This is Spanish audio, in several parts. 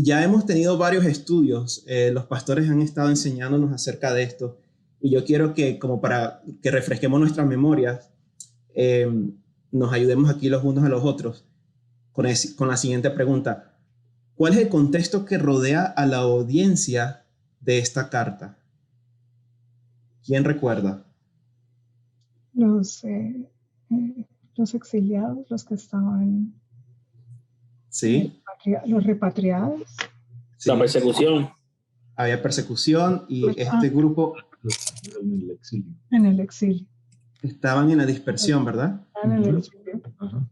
ya hemos tenido varios estudios, los pastores han estado enseñándonos acerca de esto, y yo quiero que, como para que refresquemos nuestras memorias, eh, nos ayudemos aquí los unos a los otros con la siguiente pregunta. ¿Cuál es el contexto que rodea a la audiencia de esta carta? ¿Quién recuerda? Los exiliados, los que estaban, Sí. Los repatriados. Sí. La persecución. Había persecución y este grupo En el exilio. En el exilio. estaban en la dispersión, ¿verdad? En el exilio. Ajá.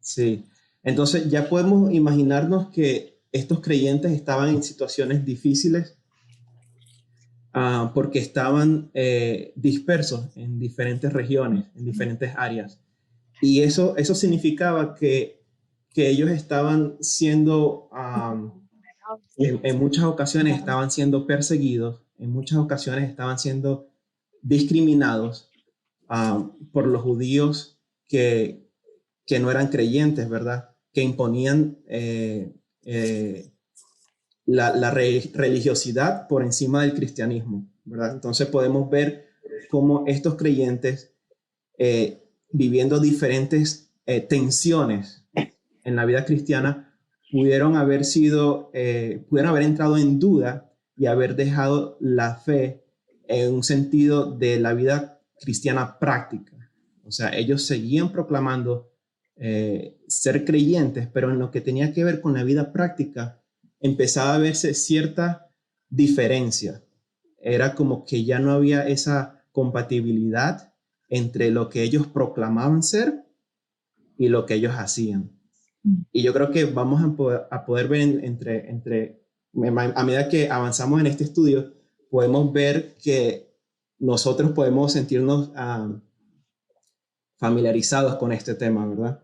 Sí. Entonces ya podemos imaginarnos que estos creyentes estaban en situaciones difíciles porque estaban dispersos en diferentes regiones, en diferentes áreas. Y eso significaba que ellos estaban siendo, en muchas ocasiones estaban siendo perseguidos, en muchas ocasiones estaban siendo discriminados por los judíos que no eran creyentes, ¿verdad? Que imponían la religiosidad por encima del cristianismo, ¿verdad? Entonces podemos ver cómo estos creyentes, viviendo diferentes tensiones en la vida cristiana, pudieron haber entrado en duda y haber dejado la fe en un sentido de la vida cristiana práctica. O sea, ellos seguían proclamando ser creyentes, pero en lo que tenía que ver con la vida práctica empezaba a verse cierta diferencia. Era como que ya no había esa compatibilidad entre lo que ellos proclamaban ser y lo que ellos hacían. Y yo creo que vamos a poder ver a medida que avanzamos en este estudio, podemos ver que nosotros podemos sentirnos familiarizados con este tema, ¿verdad?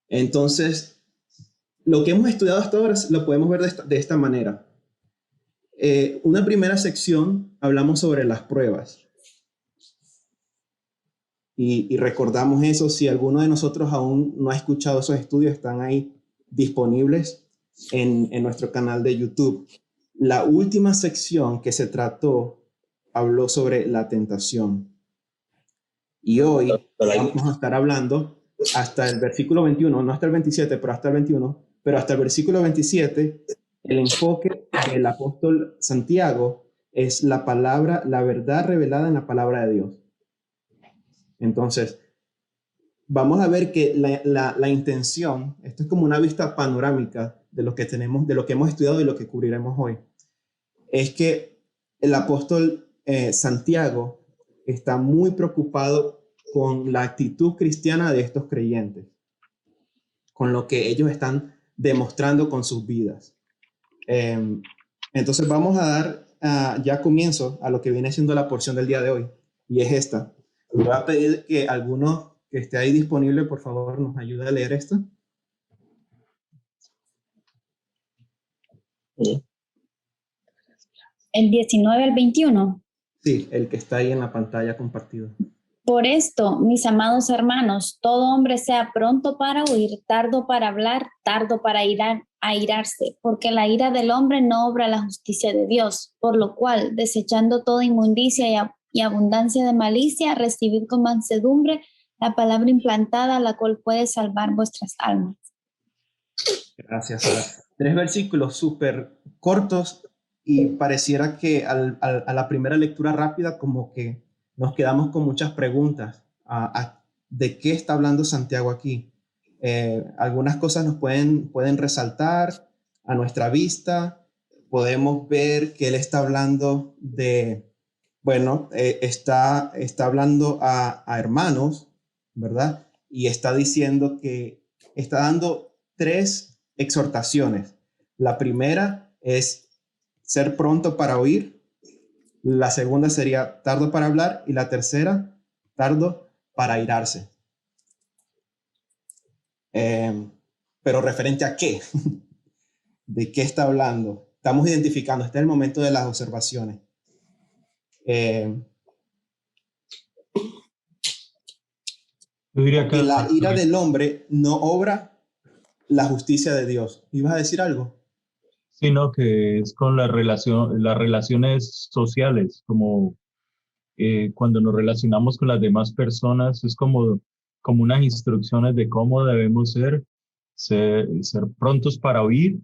Entonces, lo que hemos estudiado hasta ahora lo podemos ver de esta manera. Una primera sección hablamos sobre las pruebas. Y recordamos eso. Si alguno de nosotros aún no ha escuchado esos estudios, están ahí disponibles en nuestro canal de YouTube. La última sección que se trató habló sobre la tentación. Y hoy vamos a estar hablando hasta el versículo 21, no hasta el 27, pero hasta el 21, pero hasta el versículo 27, el enfoque del apóstol Santiago es la palabra, la verdad revelada en la palabra de Dios. Entonces, vamos a ver que la intención, esto es como una vista panorámica de lo que tenemos, de lo que hemos estudiado y lo que cubriremos hoy, es que el apóstol Santiago está muy preocupado con la actitud cristiana de estos creyentes, con lo que ellos están demostrando con sus vidas. Entonces vamos a dar ya comienzo a lo que viene siendo la porción del día de hoy, y es esta. Voy a pedir que alguno que esté ahí disponible, por favor, nos ayude a leer esto. El 19 al 21. Sí, el que está ahí en la pantalla compartida. Por esto, mis amados hermanos, todo hombre sea pronto para oír, tardo para hablar, tardo para airarse, porque la ira del hombre no obra la justicia de Dios, por lo cual, desechando toda inmundicia y abundancia de malicia, recibid con mansedumbre la palabra implantada, la cual puede salvar vuestras almas. Gracias, Sara. 3 versículos súper cortos y pareciera que a la primera lectura rápida como que nos quedamos con muchas preguntas de qué está hablando Santiago aquí. Algunas cosas nos pueden resaltar a nuestra vista. Podemos ver que él está hablando está hablando a hermanos, ¿verdad? Y está diciendo que está dando 3 exhortaciones. La primera es ser pronto para oír. La segunda sería tardo para hablar. Y la tercera, tardo para airarse. Pero referente a qué? ¿De qué está hablando? Estamos identificando. Este es el momento de las observaciones. Yo diría que la ira del hombre no obra la justicia de Dios. ¿Ibas a decir algo? sino que es con las relaciones sociales, como cuando nos relacionamos con las demás personas, es como unas instrucciones de cómo debemos ser prontos para oír,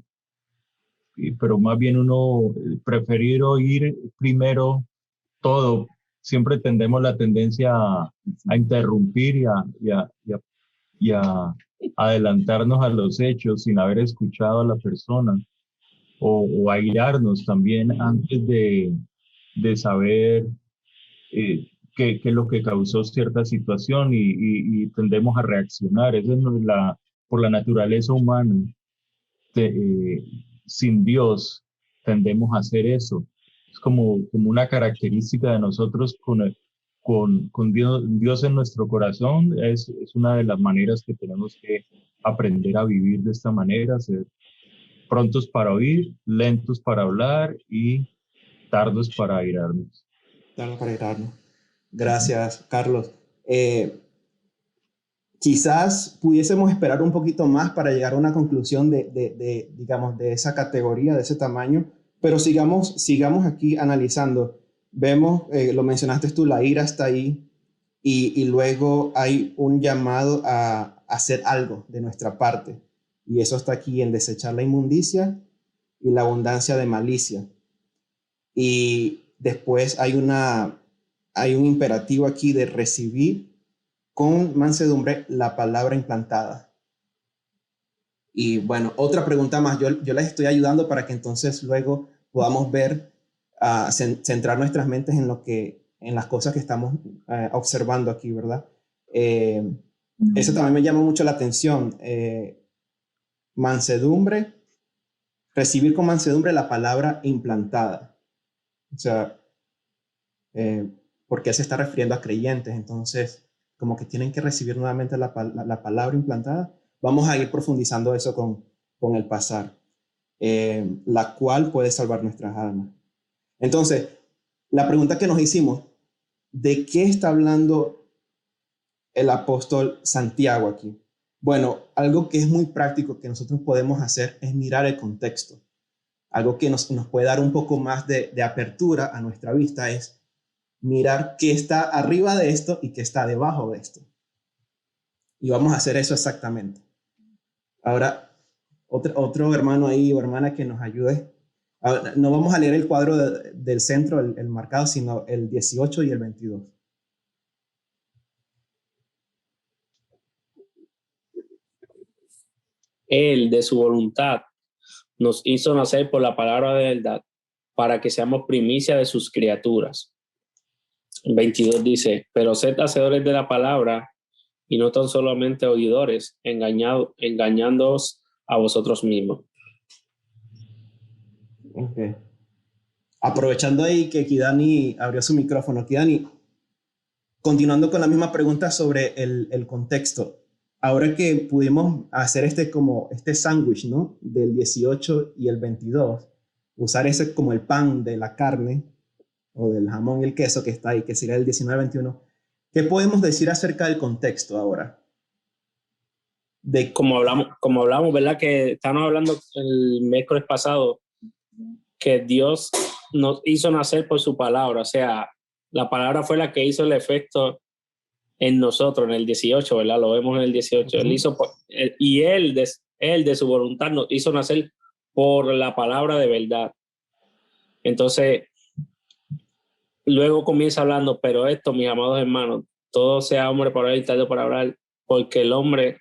pero más bien uno preferir oír primero todo. Siempre tendemos la tendencia a interrumpir y a adelantarnos a los hechos sin haber escuchado a la persona, o airarnos también antes de saber qué es lo que causó cierta situación, y tendemos a reaccionar. Eso es por la naturaleza humana. De, Sin Dios tendemos a hacer eso. Es como una característica de nosotros con Dios en nuestro corazón. Es una de las maneras que tenemos que aprender a vivir de esta manera, ser prontos para oír, lentos para hablar y tardos para airarnos. Tardos para airarnos. Gracias, Carlos. Quizás pudiésemos esperar un poquito más para llegar a una conclusión digamos, de esa categoría, de ese tamaño, pero sigamos aquí analizando. Vemos, lo mencionaste tú, la ira está ahí, y luego hay un llamado a hacer algo de nuestra parte, y eso está aquí en desechar la inmundicia y la abundancia de malicia. Y después hay un imperativo aquí de recibir con mansedumbre la palabra implantada. Y bueno, otra pregunta más. Yo les estoy ayudando para que entonces luego podamos ver, centrar nuestras mentes en las cosas que estamos observando aquí, ¿verdad? Eso también me llama mucho la atención. Mansedumbre, recibir con mansedumbre la palabra implantada. O sea, porque él se está refiriendo a creyentes, entonces como que tienen que recibir nuevamente la palabra implantada. Vamos a ir profundizando eso con el pasar, la cual puede salvar nuestras almas. Entonces, la pregunta que nos hicimos, ¿de qué está hablando el apóstol Santiago aquí? Bueno, algo que es muy práctico que nosotros podemos hacer es mirar el contexto. Algo que nos puede dar un poco más de apertura a nuestra vista es mirar qué está arriba de esto y qué está debajo de esto. Y vamos a hacer eso exactamente. Ahora, otro hermano ahí o hermana que nos ayude. Ahora, no vamos a leer el cuadro del centro, el marcado, sino el 18 y el 22. Él, de su voluntad, nos hizo nacer por la palabra de verdad, para que seamos primicia de sus criaturas. 22 dice, pero sed hacedores de la palabra y no tan solamente oidores, engañándoos a vosotros mismos. Okay. Aprovechando ahí que Kidani abrió su micrófono, Kidani, continuando con la misma pregunta sobre el contexto, ahora que pudimos hacer este sándwich, ¿no? Del 18 y el 22, usar ese como el pan de la carne o del jamón y el queso que está ahí, que sería el 19-21, ¿qué podemos decir acerca del contexto ahora? Como hablamos, ¿verdad? Que estábamos hablando el miércoles pasado, que Dios nos hizo nacer por su palabra, o sea, la palabra fue la que hizo el efecto en nosotros, en el 18, ¿verdad? Lo vemos en el 18. Uh-huh. Él de su voluntad nos hizo nacer por la palabra de verdad. Entonces, luego comienza hablando, pero esto, mis amados hermanos, todo sea hombre para hablar y tarde para hablar, porque el hombre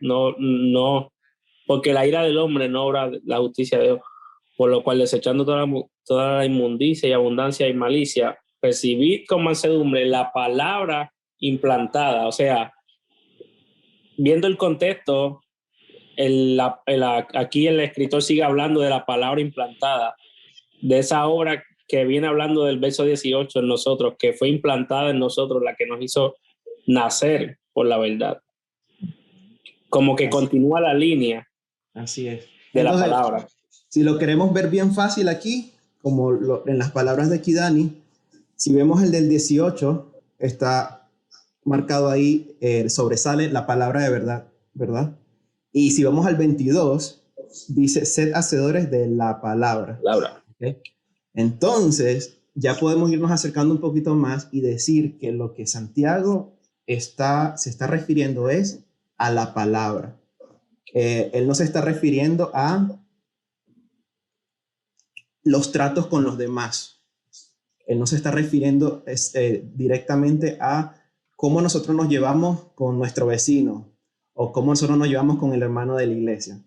porque la ira del hombre no obra la justicia de Dios, por lo cual desechando toda la inmundicia y abundancia y malicia, recibid con mansedumbre la palabra implantada. O sea, viendo el contexto, aquí el escritor sigue hablando de la palabra implantada, de esa obra que viene hablando del verso 18 en nosotros, que fue implantada en nosotros, la que nos hizo nacer por la verdad. Como que continúa la línea. Así es. De Entonces, la palabra. Si lo queremos ver bien fácil aquí, como en las palabras de Kidani, si vemos el del 18, está marcado ahí, sobresale la palabra de verdad, ¿verdad? Y si vamos al 22, dice, sed hacedores de la palabra. ¿Okay? Entonces, ya podemos irnos acercando un poquito más y decir que lo que Santiago se está refiriendo es a la palabra. Él no se está refiriendo a los tratos con los demás. Él no se está refiriendo directamente a cómo nosotros nos llevamos con nuestro vecino o cómo nosotros nos llevamos con el hermano de la iglesia.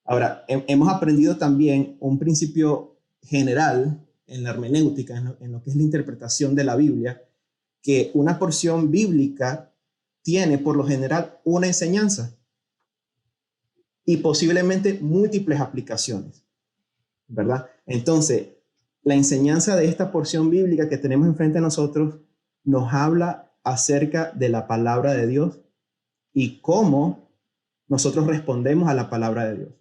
Ahora, hemos aprendido también un principio general en la hermenéutica, en lo que es la interpretación de la Biblia, que una porción bíblica tiene por lo general una enseñanza y posiblemente múltiples aplicaciones, ¿verdad? Entonces, la enseñanza de esta porción bíblica que tenemos enfrente de nosotros nos habla acerca de la palabra de Dios y cómo nosotros respondemos a la palabra de Dios.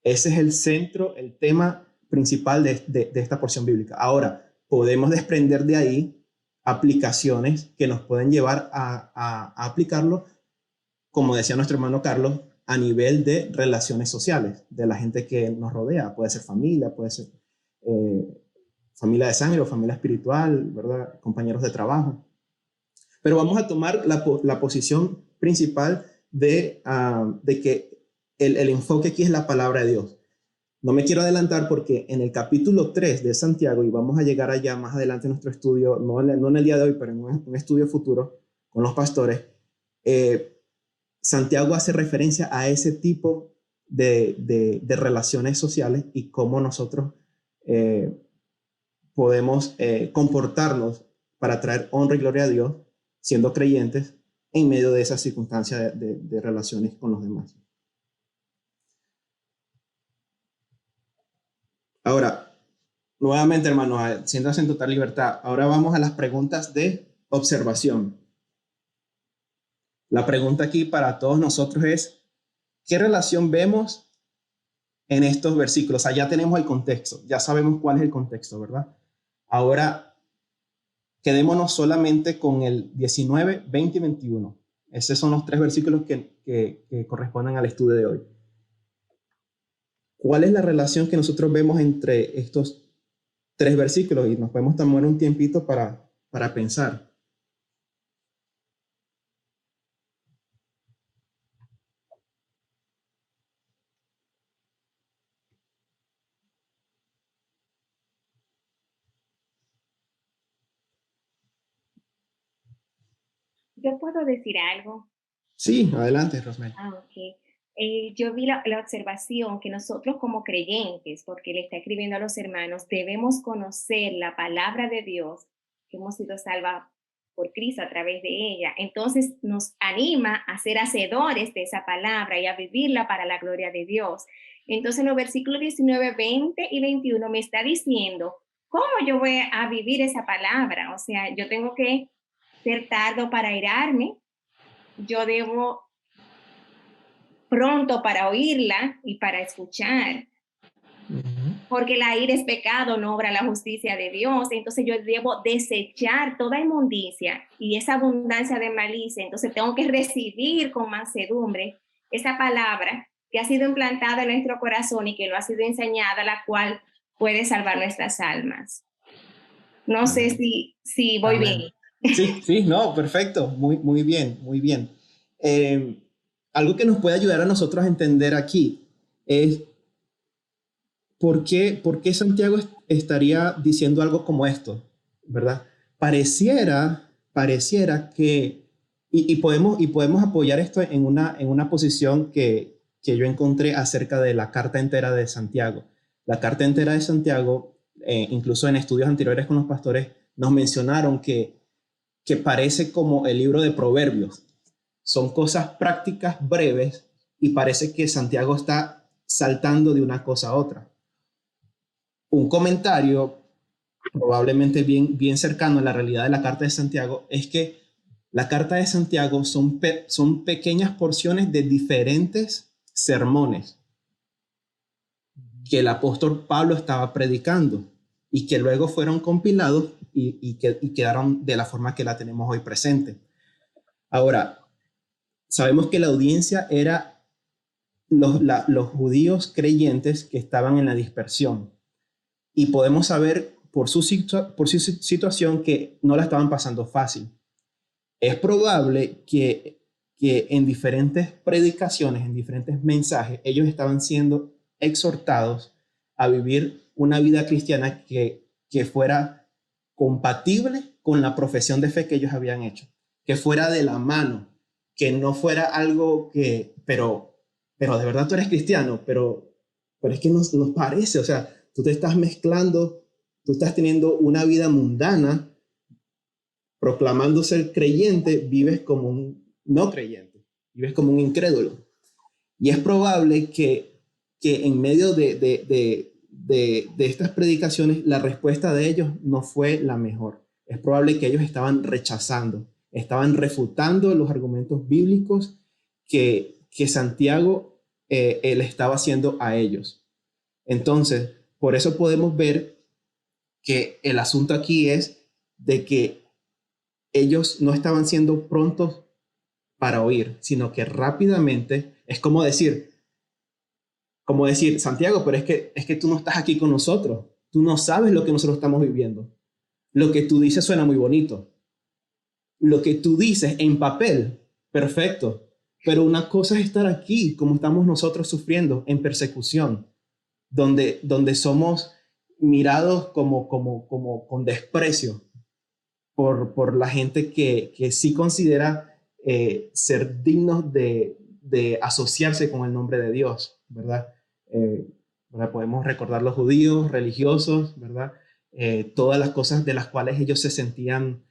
Ese es el centro, el tema principal de esta porción bíblica. Ahora, podemos desprender de ahí aplicaciones que nos pueden llevar a aplicarlo, como decía nuestro hermano Carlos, a nivel de relaciones sociales, de la gente que nos rodea. Puede ser familia, puede ser familia de sangre o familia espiritual, ¿verdad? Compañeros de trabajo. Pero vamos a tomar la posición principal de que el enfoque aquí es la palabra de Dios. No me quiero adelantar porque en el capítulo 3 de Santiago, y vamos a llegar allá más adelante en nuestro estudio, no en el día de hoy, pero en un estudio futuro con los pastores, Santiago hace referencia a ese tipo de relaciones sociales y cómo nosotros podemos comportarnos para traer honra y gloria a Dios, siendo creyentes en medio de esa circunstancia de relaciones con los demás. Ahora, nuevamente, hermanos, siéntanse en total libertad. Ahora vamos a las preguntas de observación. La pregunta aquí para todos nosotros es, ¿qué relación vemos en estos versículos? O sea, ya tenemos el contexto, ya sabemos cuál es el contexto, ¿verdad? Ahora, quedémonos solamente con el 19, 20 y 21. Esos son los 3 versículos que corresponden al estudio de hoy. ¿Cuál es la relación que nosotros vemos entre estos 3 versículos? Y nos podemos tomar un tiempito para pensar. ¿Yo puedo decir algo? Sí, adelante, Rosmel. Ok. Yo vi la observación que nosotros como creyentes, porque le está escribiendo a los hermanos, debemos conocer la palabra de Dios, que hemos sido salvados por Cristo a través de ella. Entonces nos anima a ser hacedores de esa palabra y a vivirla para la gloria de Dios. Entonces en los versículos 19, 20 y 21 me está diciendo, ¿cómo yo voy a vivir esa palabra? O sea, yo tengo que ser tardo para airarme, yo debo pronto para oírla y para escuchar, porque la ira es pecado, no obra la justicia de Dios. Entonces yo debo desechar toda inmundicia y esa abundancia de malicia. Entonces tengo que recibir con mansedumbre esa palabra que ha sido implantada en nuestro corazón y que lo ha sido enseñada, la cual puede salvar nuestras almas. No sé si voy bien. Sí, no, perfecto, muy bien, muy bien. Algo que nos puede ayudar a nosotros a entender aquí es por qué Santiago estaría diciendo algo como esto, ¿verdad? Pareciera que, y podemos apoyar esto en una posición que yo encontré acerca de la carta entera de Santiago. La carta entera de Santiago, incluso en estudios anteriores con los pastores, nos mencionaron que parece como el libro de Proverbios. Son cosas prácticas breves y parece que Santiago está saltando de una cosa a otra. Un comentario probablemente bien cercano a la realidad de la carta de Santiago es que la carta de Santiago son pequeñas porciones de diferentes sermones que el apóstol Pablo estaba predicando y que luego fueron compilados y quedaron de la forma que la tenemos hoy presente. Ahora, sabemos que la audiencia era los judíos creyentes que estaban en la dispersión. Y podemos saber por su situación que no la estaban pasando fácil. Es probable que en diferentes predicaciones, en diferentes mensajes, ellos estaban siendo exhortados a vivir una vida cristiana que fuera compatible con la profesión de fe que ellos habían hecho, que fuera de la mano, que no fuera algo que, pero de verdad tú eres cristiano, pero es que nos parece, o sea, tú te estás mezclando, tú estás teniendo una vida mundana, proclamando ser creyente, vives como un no creyente, vives como un incrédulo. Y es probable que en medio de estas predicaciones, la respuesta de ellos no fue la mejor. Es probable que ellos estaban rechazando, estaban refutando los argumentos bíblicos que Santiago le estaba haciendo a ellos. Entonces, por eso podemos ver que el asunto aquí es de que ellos no estaban siendo prontos para oír, sino que rápidamente, es como decir, Santiago, pero es que tú no estás aquí con nosotros, tú no sabes lo que nosotros estamos viviendo. Lo que tú dices suena muy bonito. Lo que tú dices en papel, perfecto. Pero una cosa es estar aquí, como estamos nosotros sufriendo, en persecución, donde somos mirados como con desprecio por la gente que sí considera ser dignos de asociarse con el nombre de Dios, ¿verdad? ¿Verdad? Podemos recordar los judíos religiosos, ¿verdad? Todas las cosas de las cuales ellos se sentían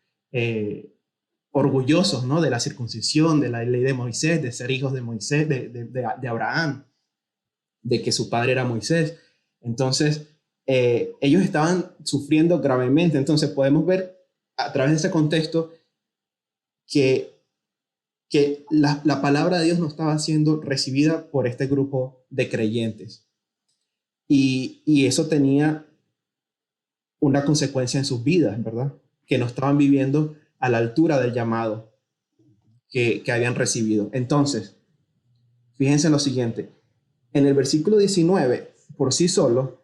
orgullosos, ¿no? De la circuncisión, de la ley de Moisés, de ser hijos de Moisés, de Abraham, de que su padre era Moisés. Entonces, ellos estaban sufriendo gravemente. Entonces, podemos ver a través de ese contexto que la palabra de Dios no estaba siendo recibida por este grupo de creyentes. Y eso tenía una consecuencia en sus vidas, ¿verdad? Que no estaban viviendo a la altura del llamado que habían recibido. Entonces, fíjense en lo siguiente. En el versículo 19, por sí solo,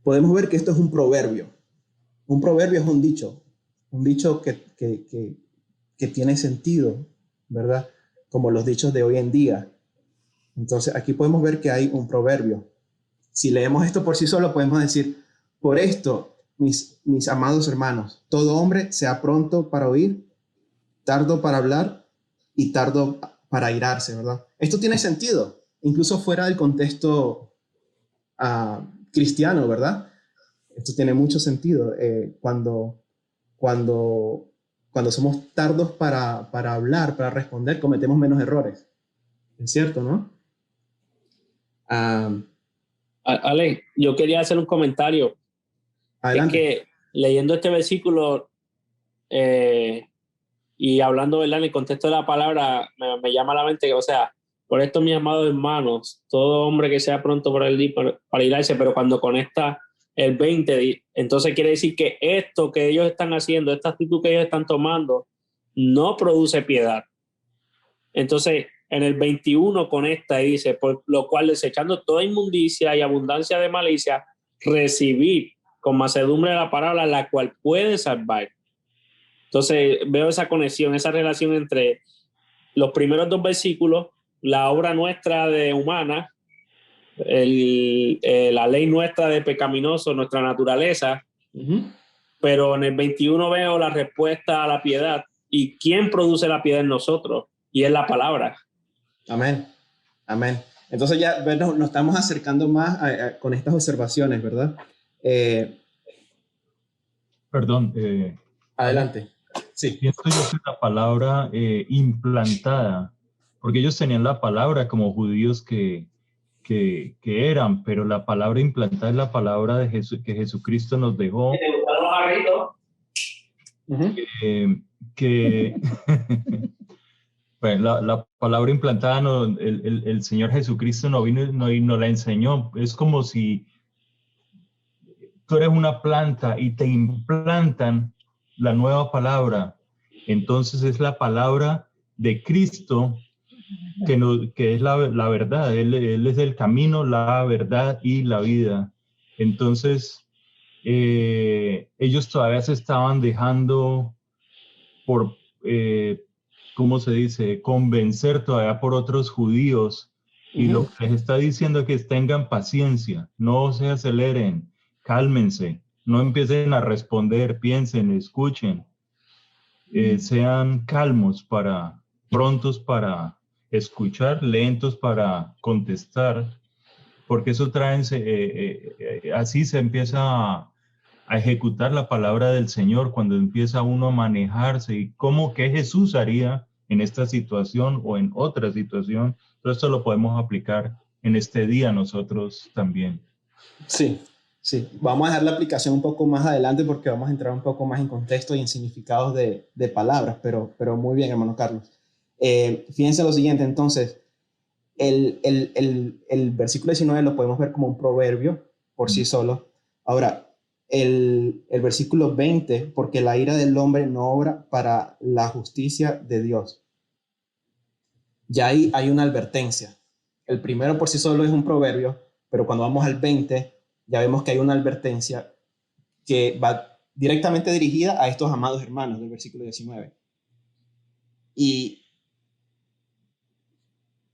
podemos ver que esto es un proverbio. Un proverbio es un dicho que tiene sentido, ¿verdad? Como los dichos de hoy en día. Entonces, aquí podemos ver que hay un proverbio. Si leemos esto por sí solo, podemos decir, por esto, mis amados hermanos, todo hombre sea pronto para oír, tardo para hablar y tardo para airarse, ¿verdad? Esto tiene sentido, incluso fuera del contexto cristiano, ¿verdad? Esto tiene mucho sentido. Cuando somos tardos para hablar, para responder, cometemos menos errores. Es cierto, ¿no? Ale, yo quería hacer un comentario. Adelante. Es que leyendo este versículo y hablando, ¿verdad? En el contexto de la palabra, me llama a la mente que, o sea, por esto, mis amados hermanos, todo hombre que sea pronto para irse, pero cuando conecta el 20, entonces quiere decir que esto que ellos están haciendo, esta actitud que ellos están tomando, no produce piedad. Entonces, en el 21 conecta y dice, por lo cual desechando toda inmundicia y abundancia de malicia, recibir con mansedumbre la palabra, la cual puede salvar. Entonces, veo esa conexión, esa relación entre los primeros dos versículos, la obra nuestra de humana, la ley nuestra de pecaminoso, nuestra naturaleza, pero en el 21 veo la respuesta a la piedad. ¿Y quién produce la piedad en nosotros? Y es la palabra. Amén. Amén. Entonces ya nos estamos acercando más con estas observaciones, ¿verdad? Perdón. Adelante. Sí. Pienso yo que la palabra implantada, porque ellos tenían la palabra como judíos que eran, pero la palabra implantada es la palabra de que Jesucristo nos dejó. ¿Te gustaron los jarritos? Bueno, la palabra implantada, el Señor Jesucristo no vino y nos la enseñó. Es como si tú eres una planta y te implantan la nueva palabra. Entonces es la palabra de Cristo que es la verdad. Él es el camino, la verdad y la vida. Entonces, ellos todavía se estaban dejando por, ¿cómo se dice?, convencer todavía por otros judíos. Y lo que les está diciendo es que tengan paciencia, no se aceleren, cálmense, no empiecen a responder, piensen, escuchen, sean calmos, prontos para escuchar, lentos para contestar, porque eso así se empieza a ejecutar la palabra del Señor cuando empieza uno a manejarse y qué Jesús haría en esta situación o en otra situación. Todo esto lo podemos aplicar en este día nosotros también. Sí, sí. Vamos a dejar la aplicación un poco más adelante porque vamos a entrar un poco más en contexto y en significados de palabras, pero muy bien, hermano Carlos. Fíjense lo siguiente, entonces, el versículo 19 lo podemos ver como un proverbio por sí solo. Ahora, el versículo 20, porque la ira del hombre no obra para la justicia de Dios. Ya ahí hay una advertencia. El primero por sí solo es un proverbio, pero cuando vamos al 20, ya vemos que hay una advertencia que va directamente dirigida a estos amados hermanos del versículo 19. Y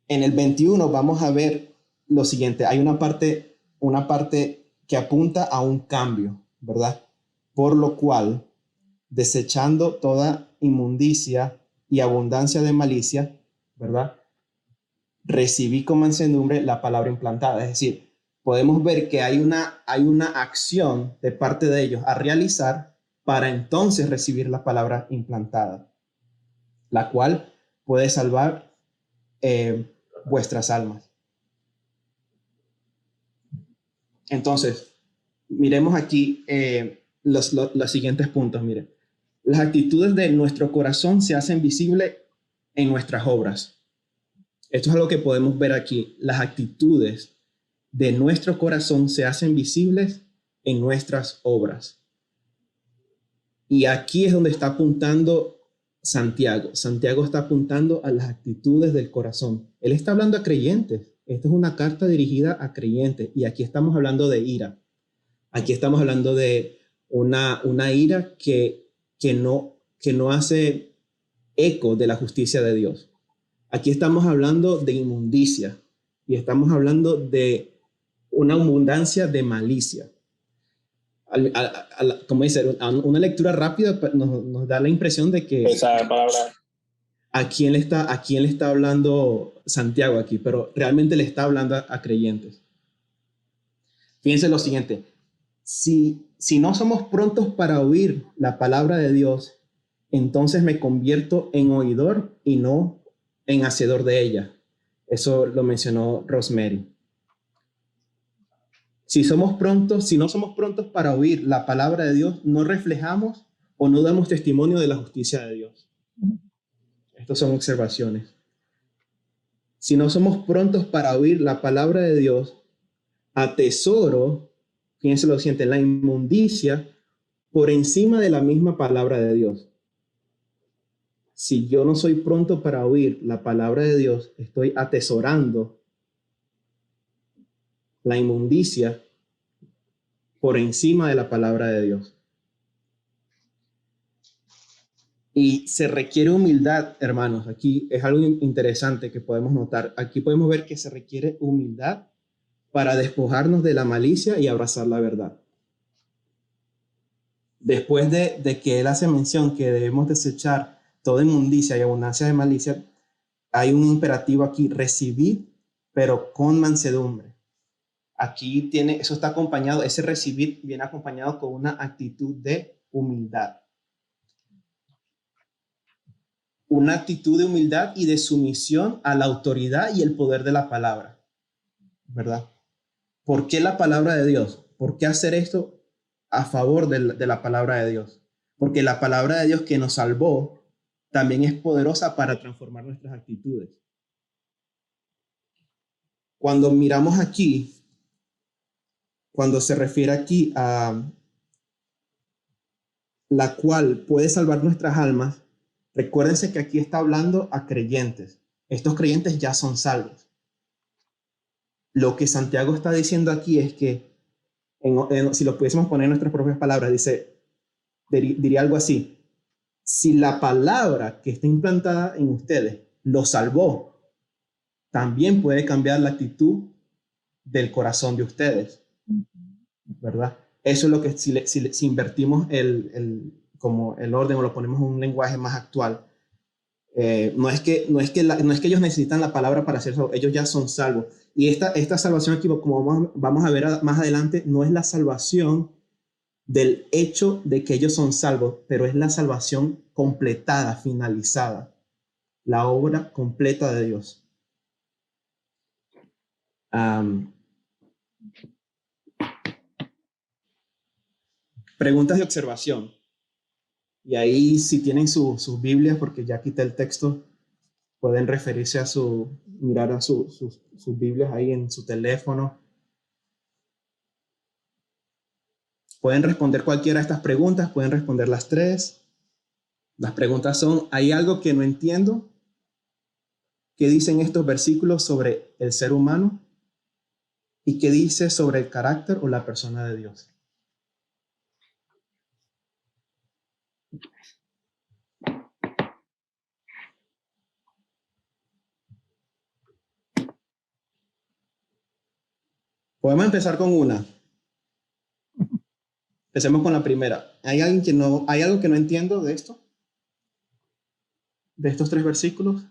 en el 21 vamos a ver lo siguiente. Hay una parte que apunta a un cambio, ¿verdad? Por lo cual, desechando toda inmundicia y abundancia de malicia, ¿verdad? Recibí con mansedumbre la palabra implantada. Es decir, podemos ver que hay una acción de parte de ellos a realizar para entonces recibir la palabra implantada, la cual puede salvar vuestras almas. Entonces, miremos aquí los siguientes puntos. Miren, las actitudes de nuestro corazón se hacen visibles en nuestras obras. Esto es algo que podemos ver aquí. Las actitudes de nuestro corazón se hacen visibles en nuestras obras. Y aquí es donde está apuntando Santiago. Santiago está apuntando a las actitudes del corazón. Él está hablando a creyentes. Esta es una carta dirigida a creyentes. Y aquí estamos hablando de ira. Aquí estamos hablando de una ira que no hace eco de la justicia de Dios. Aquí estamos hablando de inmundicia y estamos hablando de una abundancia de malicia. Como dice, una lectura rápida nos da la impresión de que esa palabra. ¿a quién le está hablando Santiago aquí? Pero realmente le está hablando a creyentes. Fíjense lo siguiente. Si no somos prontos para oír la palabra de Dios, entonces me convierto en oidor y no en hacedor de ella. Eso lo mencionó Rosemary. Si no somos prontos para oír la palabra de Dios, no reflejamos o no damos testimonio de la justicia de Dios. Estas son observaciones. Si no somos prontos para oír la palabra de Dios, atesoro, fíjense lo siguiente, la inmundicia por encima de la misma palabra de Dios. Si yo no soy pronto para oír la palabra de Dios, estoy atesorando la inmundicia por encima de la palabra de Dios. Y se requiere humildad, hermanos. Aquí es algo interesante que podemos notar. Aquí podemos ver que se requiere humildad para despojarnos de la malicia y abrazar la verdad. Después de que él hace mención que debemos desechar toda inmundicia y abundancia de malicia, hay un imperativo aquí, recibir, pero con mansedumbre. Aquí eso está acompañado, ese recibir viene acompañado con una actitud de humildad. Una actitud de humildad y de sumisión a la autoridad y el poder de la palabra, ¿verdad? ¿Por qué la palabra de Dios? ¿Por qué hacer esto a favor de la palabra de Dios? Porque la palabra de Dios que nos salvó también es poderosa para transformar nuestras actitudes. Cuando miramos aquí, cuando se refiere aquí a la cual puede salvar nuestras almas, recuérdense que aquí está hablando a creyentes. estos creyentes ya son salvos. Lo que Santiago está diciendo aquí es que, si lo pudiésemos poner en nuestras propias palabras, diría algo así: si la palabra que está implantada en ustedes los salvó, también puede cambiar la actitud del corazón de ustedes, ¿verdad? Eso es lo que, si invertimos como el orden o lo ponemos en un lenguaje más actual, no es que ellos necesitan la palabra para ser salvos, ellos ya son salvos. Y esta salvación aquí, como vamos a ver más adelante, no es la salvación del hecho de que ellos son salvos, pero es la salvación completada, finalizada, la obra completa de Dios. Preguntas de observación. Y ahí, si tienen sus Biblias, porque ya quité el texto, pueden referirse a mirar a sus Biblias ahí en su teléfono. Pueden responder cualquiera de estas preguntas, pueden responder las tres. Las preguntas son: ¿hay algo que no entiendo? ¿Qué dicen estos versículos sobre el ser humano? ¿Y qué dice sobre el carácter o la persona de Dios? Podemos empezar con una. Empecemos con la primera. ¿Hay algo que no entiendo de esto? ¿De estos tres versículos?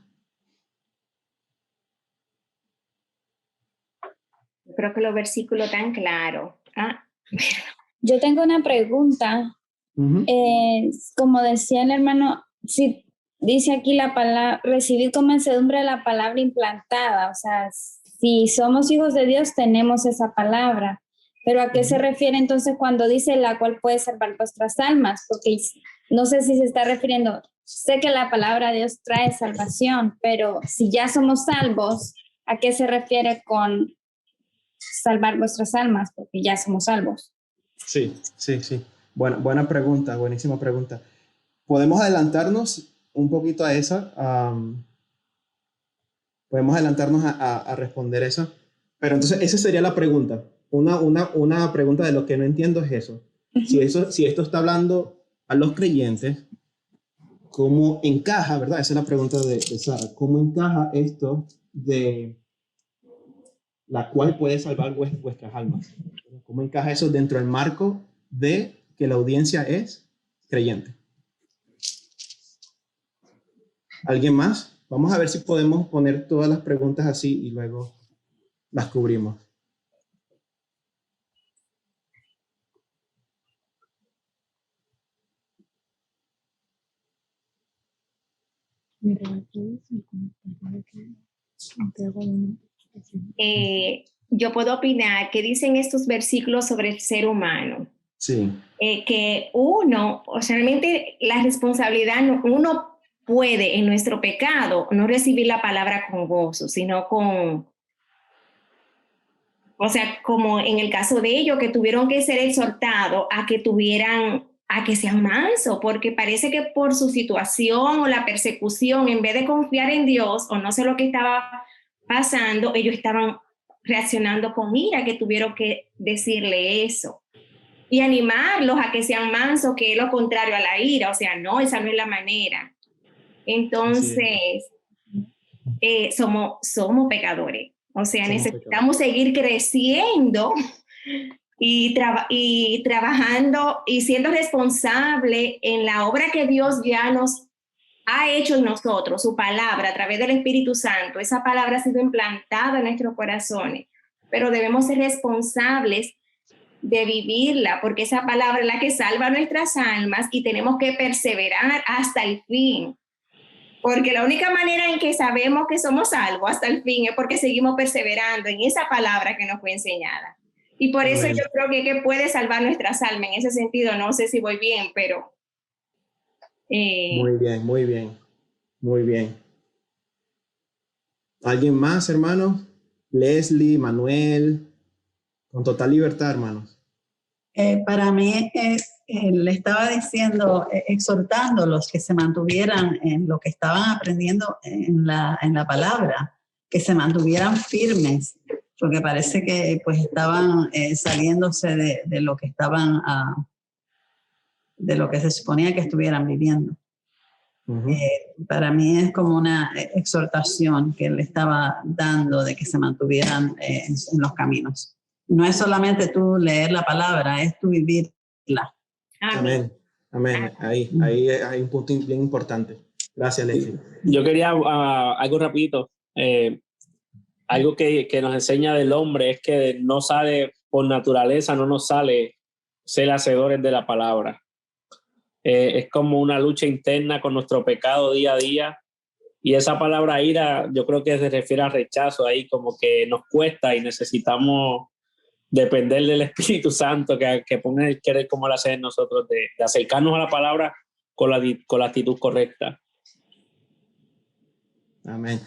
Yo creo que los versículos tan claros. Yo tengo una pregunta. Como decía el hermano, si dice aquí la palabra, recibir con mansedumbre la palabra implantada, o sea, si somos hijos de Dios tenemos esa palabra, pero ¿a qué se refiere entonces cuando dice la cual puede salvar vuestras almas? Porque no sé si se está refiriendo, sé que la palabra de Dios trae salvación, pero si ya somos salvos, ¿a qué se refiere con salvar vuestras almas? Porque ya somos salvos. Sí. Buena pregunta, buenísima pregunta. ¿Podemos adelantarnos un poquito a esa? Podemos adelantarnos a responder esa. Pero entonces esa sería la pregunta. Una pregunta de lo que no entiendo es eso. Si esto está hablando a los creyentes, ¿cómo encaja, verdad? Esa es la pregunta de Sara. ¿Cómo encaja esto de la cual puede salvar vuestras almas? ¿Cómo encaja eso dentro del marco de que la audiencia es creyente? ¿Alguien más? Vamos a ver si podemos poner todas las preguntas así y luego las cubrimos. Mira, aquí dice el comentario que Santiago 1. Yo puedo opinar que dicen estos versículos sobre el ser humano. Sí. Que uno, o sea, realmente la responsabilidad, uno puede en nuestro pecado no recibir la palabra con gozo, sino como en el caso de ellos, que tuvieron que ser exhortados a que sean mansos, porque parece que por su situación o la persecución, en vez de confiar en Dios o no sé lo que estaba pasando, ellos estaban reaccionando con ira, que tuvieron que decirle eso y animarlos a que sean mansos, que es lo contrario a la ira. O sea, no, esa no es la manera. Entonces, somos pecadores. O sea, necesitamos seguir creciendo y trabajando y siendo responsables en la obra que Dios ya nos ha hecho en nosotros, su palabra a través del Espíritu Santo. Esa palabra ha sido implantada en nuestros corazones, pero debemos ser responsables de vivirla, porque esa palabra es la que salva nuestras almas y tenemos que perseverar hasta el fin. Porque la única manera en que sabemos que somos salvos hasta el fin es porque seguimos perseverando en esa palabra que nos fue enseñada. Y por eso yo creo que puede salvar nuestras almas. En ese sentido, no sé si voy bien, pero... Muy bien. ¿Alguien más, hermanos? Leslie, Manuel, con total libertad, hermanos. Para mí es le estaba diciendo, exhortándolos que se mantuvieran en lo que estaban aprendiendo en la palabra, que se mantuvieran firmes, porque parece que pues estaban saliéndose de lo que estaban, de lo que se suponía que estuvieran viviendo. Para mí es como una exhortación que él estaba dando de que se mantuvieran en los caminos. No es solamente tú leer la palabra, es tú vivirla. Amén. Amén. Ahí hay un punto bien importante. Gracias, Leslie. Yo quería algo rapidito. Algo que nos enseña del hombre es que no sale por naturaleza, no nos sale ser hacedores de la palabra. Es como una lucha interna con nuestro pecado día a día. Y esa palabra ira, yo creo que se refiere al rechazo ahí, como que nos cuesta y necesitamos depender del Espíritu Santo que pone el querer como lo hace en nosotros, de acercarnos a la palabra con la actitud correcta. Amén.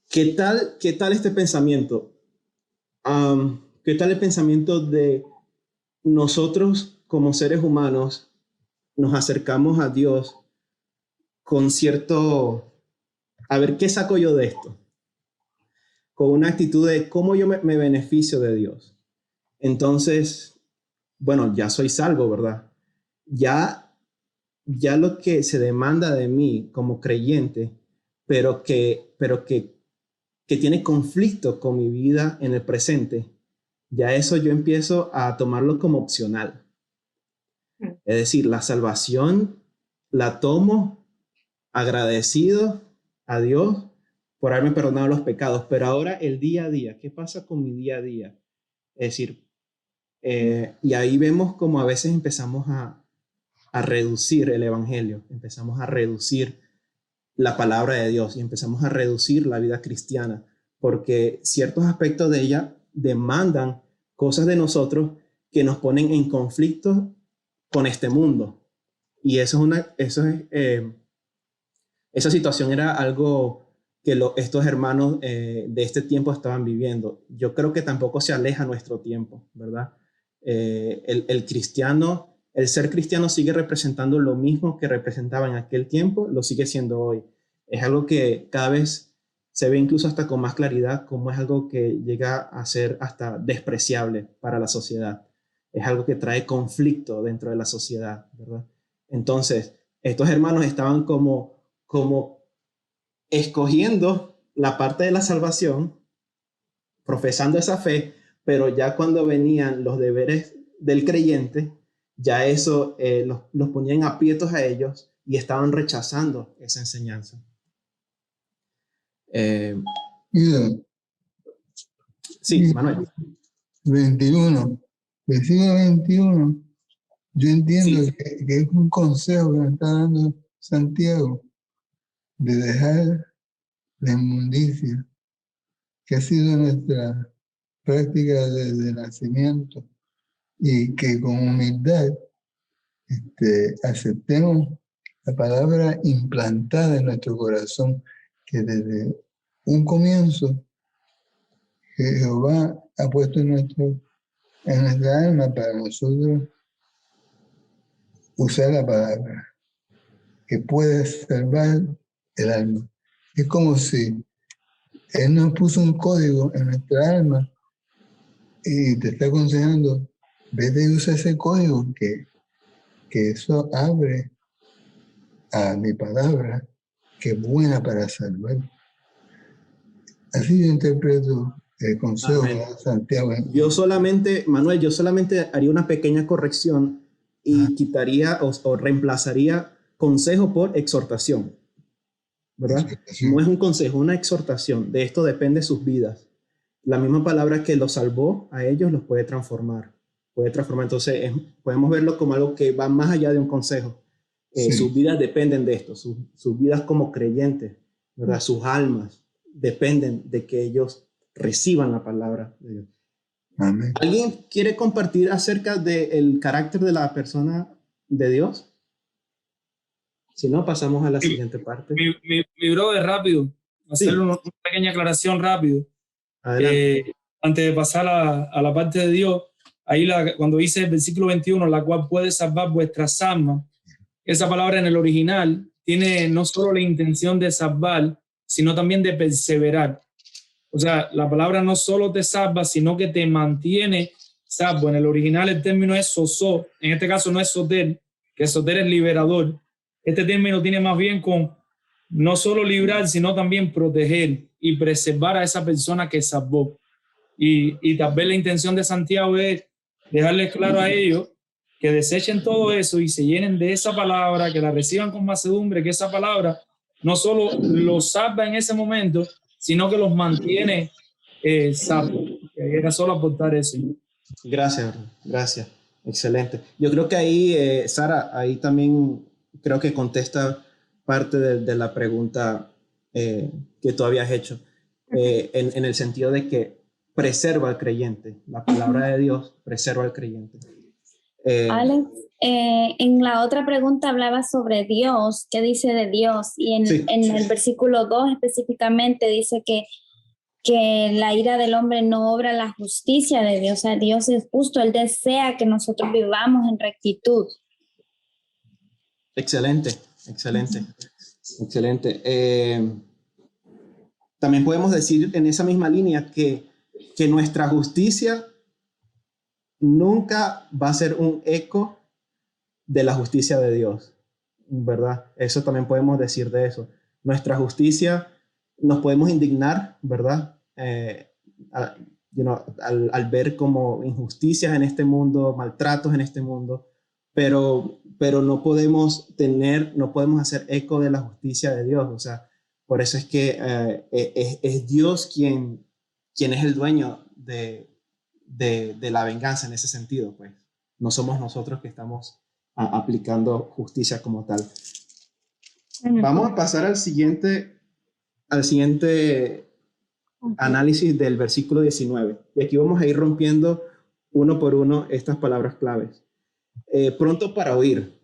¿Qué tal este pensamiento? ¿Qué tal el pensamiento de nosotros como seres humanos nos acercamos a Dios con cierto, a ver, ¿qué saco yo de esto? Con una actitud de cómo yo me beneficio de Dios. Entonces, bueno, ya soy salvo, ¿verdad? Ya lo que se demanda de mí como creyente, pero que tiene conflicto con mi vida en el presente, ya eso yo empiezo a tomarlo como opcional. Es decir, la salvación la tomo agradecido a Dios por haberme perdonado los pecados, pero ahora el día a día, ¿qué pasa con mi día a día? Es decir, y ahí vemos como a veces empezamos a reducir el evangelio, empezamos a reducir la palabra de Dios y empezamos a reducir la vida cristiana, porque ciertos aspectos de ella demandan cosas de nosotros que nos ponen en conflicto con este mundo. Y esa situación era algo que estos hermanos de este tiempo estaban viviendo. Yo creo que tampoco se aleja nuestro tiempo, ¿verdad? El cristiano, el ser cristiano sigue representando lo mismo que representaba en aquel tiempo, lo sigue siendo hoy. Es algo que cada vez se ve incluso hasta con más claridad, como es algo que llega a ser hasta despreciable para la sociedad. Es algo que trae conflicto dentro de la sociedad, ¿verdad? Entonces, estos hermanos estaban como escogiendo la parte de la salvación, profesando esa fe, pero ya cuando venían los deberes del creyente, ya eso los ponían aprietos a ellos y estaban rechazando esa enseñanza. Sí, Manuel. 21, versículo 21. Yo entiendo Sí. que es un consejo que me está dando Santiago de dejar la inmundicia, que ha sido nuestra práctica desde el nacimiento, y que con humildad aceptemos la palabra implantada en nuestro corazón, que desde un comienzo Jehová ha puesto en nuestra alma para nosotros usar la palabra, que puede salvar el alma. Es como si Él nos puso un código en nuestra alma y te está aconsejando, vete y usa ese código, que eso abre a mi palabra, que es buena para salvar. Así yo interpreto el consejo de Santiago. Manuel, yo solamente haría una pequeña corrección y quitaría o reemplazaría consejo por exhortación, ¿verdad? Exhortación. No es un consejo, una exhortación. De esto depende sus vidas. La misma palabra que los salvó a ellos los puede transformar. Entonces, podemos verlo como algo que va más allá de un consejo. Sí. Sus vidas dependen de esto, sus vidas como creyentes, ¿verdad? Sus almas dependen de que ellos reciban la palabra de Dios. Amén. ¿Alguien quiere compartir acerca del carácter de la persona de Dios? Si no, pasamos a la siguiente parte. Mi brother, rápido, hacer una pequeña aclaración rápido. Adelante. Antes de pasar a la parte de Dios, ahí cuando dice el versículo 21, la cual puede salvar vuestras almas, esa palabra en el original tiene no solo la intención de salvar, sino también de perseverar. O sea, la palabra no solo te salva, sino que te mantiene salvo. En el original el término es sozo, en este caso no es soter, que soter es liberador. Este término tiene más bien con no solo librar, sino también proteger y preservar a esa persona que salvó. Y tal vez la intención de Santiago es dejarles claro a ellos que desechen todo eso y se llenen de esa palabra, que la reciban con mansedumbre, que esa palabra no solo los salva en ese momento, sino que los mantiene salvos. Era solo aportar eso. Gracias, gracias. Excelente. Yo creo que ahí, Sara, ahí también creo que contesta parte de la pregunta que tú habías hecho, en el sentido de que preserva al creyente. La palabra de Dios preserva al creyente. Alex, en la otra pregunta hablaba sobre Dios, ¿qué dice de Dios? Y en el versículo 2 específicamente dice que la ira del hombre no obra la justicia de Dios. O sea, Dios es justo, Él desea que nosotros vivamos en rectitud. Excelente, excelente, excelente. También podemos decir en esa misma línea que nuestra justicia nunca va a ser un eco de la justicia de Dios, ¿verdad? Eso también podemos decir de eso. Nuestra justicia, nos podemos indignar, ¿verdad? Al ver como injusticias en este mundo, maltratos en este mundo, pero no podemos hacer eco de la justicia de Dios. O sea, por eso es que es Dios quien es el dueño de la venganza en ese sentido, pues. No somos nosotros que estamos aplicando justicia como tal. Vamos a pasar al siguiente análisis del versículo 19. Y aquí vamos a ir rompiendo uno por uno estas palabras claves. Pronto para oír.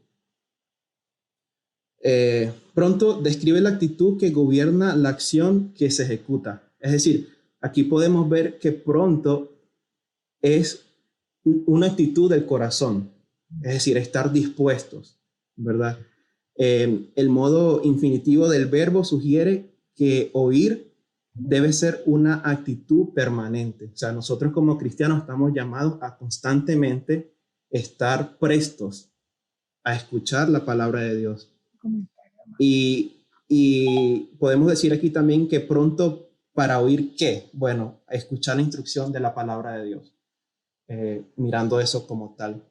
Pronto describe la actitud que gobierna la acción que se ejecuta. Es decir, aquí podemos ver que pronto es una actitud del corazón. Es decir, estar dispuestos, ¿verdad? El modo infinitivo del verbo sugiere que oír debe ser una actitud permanente. O sea, nosotros como cristianos estamos llamados a constantemente estar prestos a escuchar la palabra de Dios. Y podemos decir aquí también que pronto para oír ¿qué? Bueno, a escuchar la instrucción de la palabra de Dios, mirando eso como tal.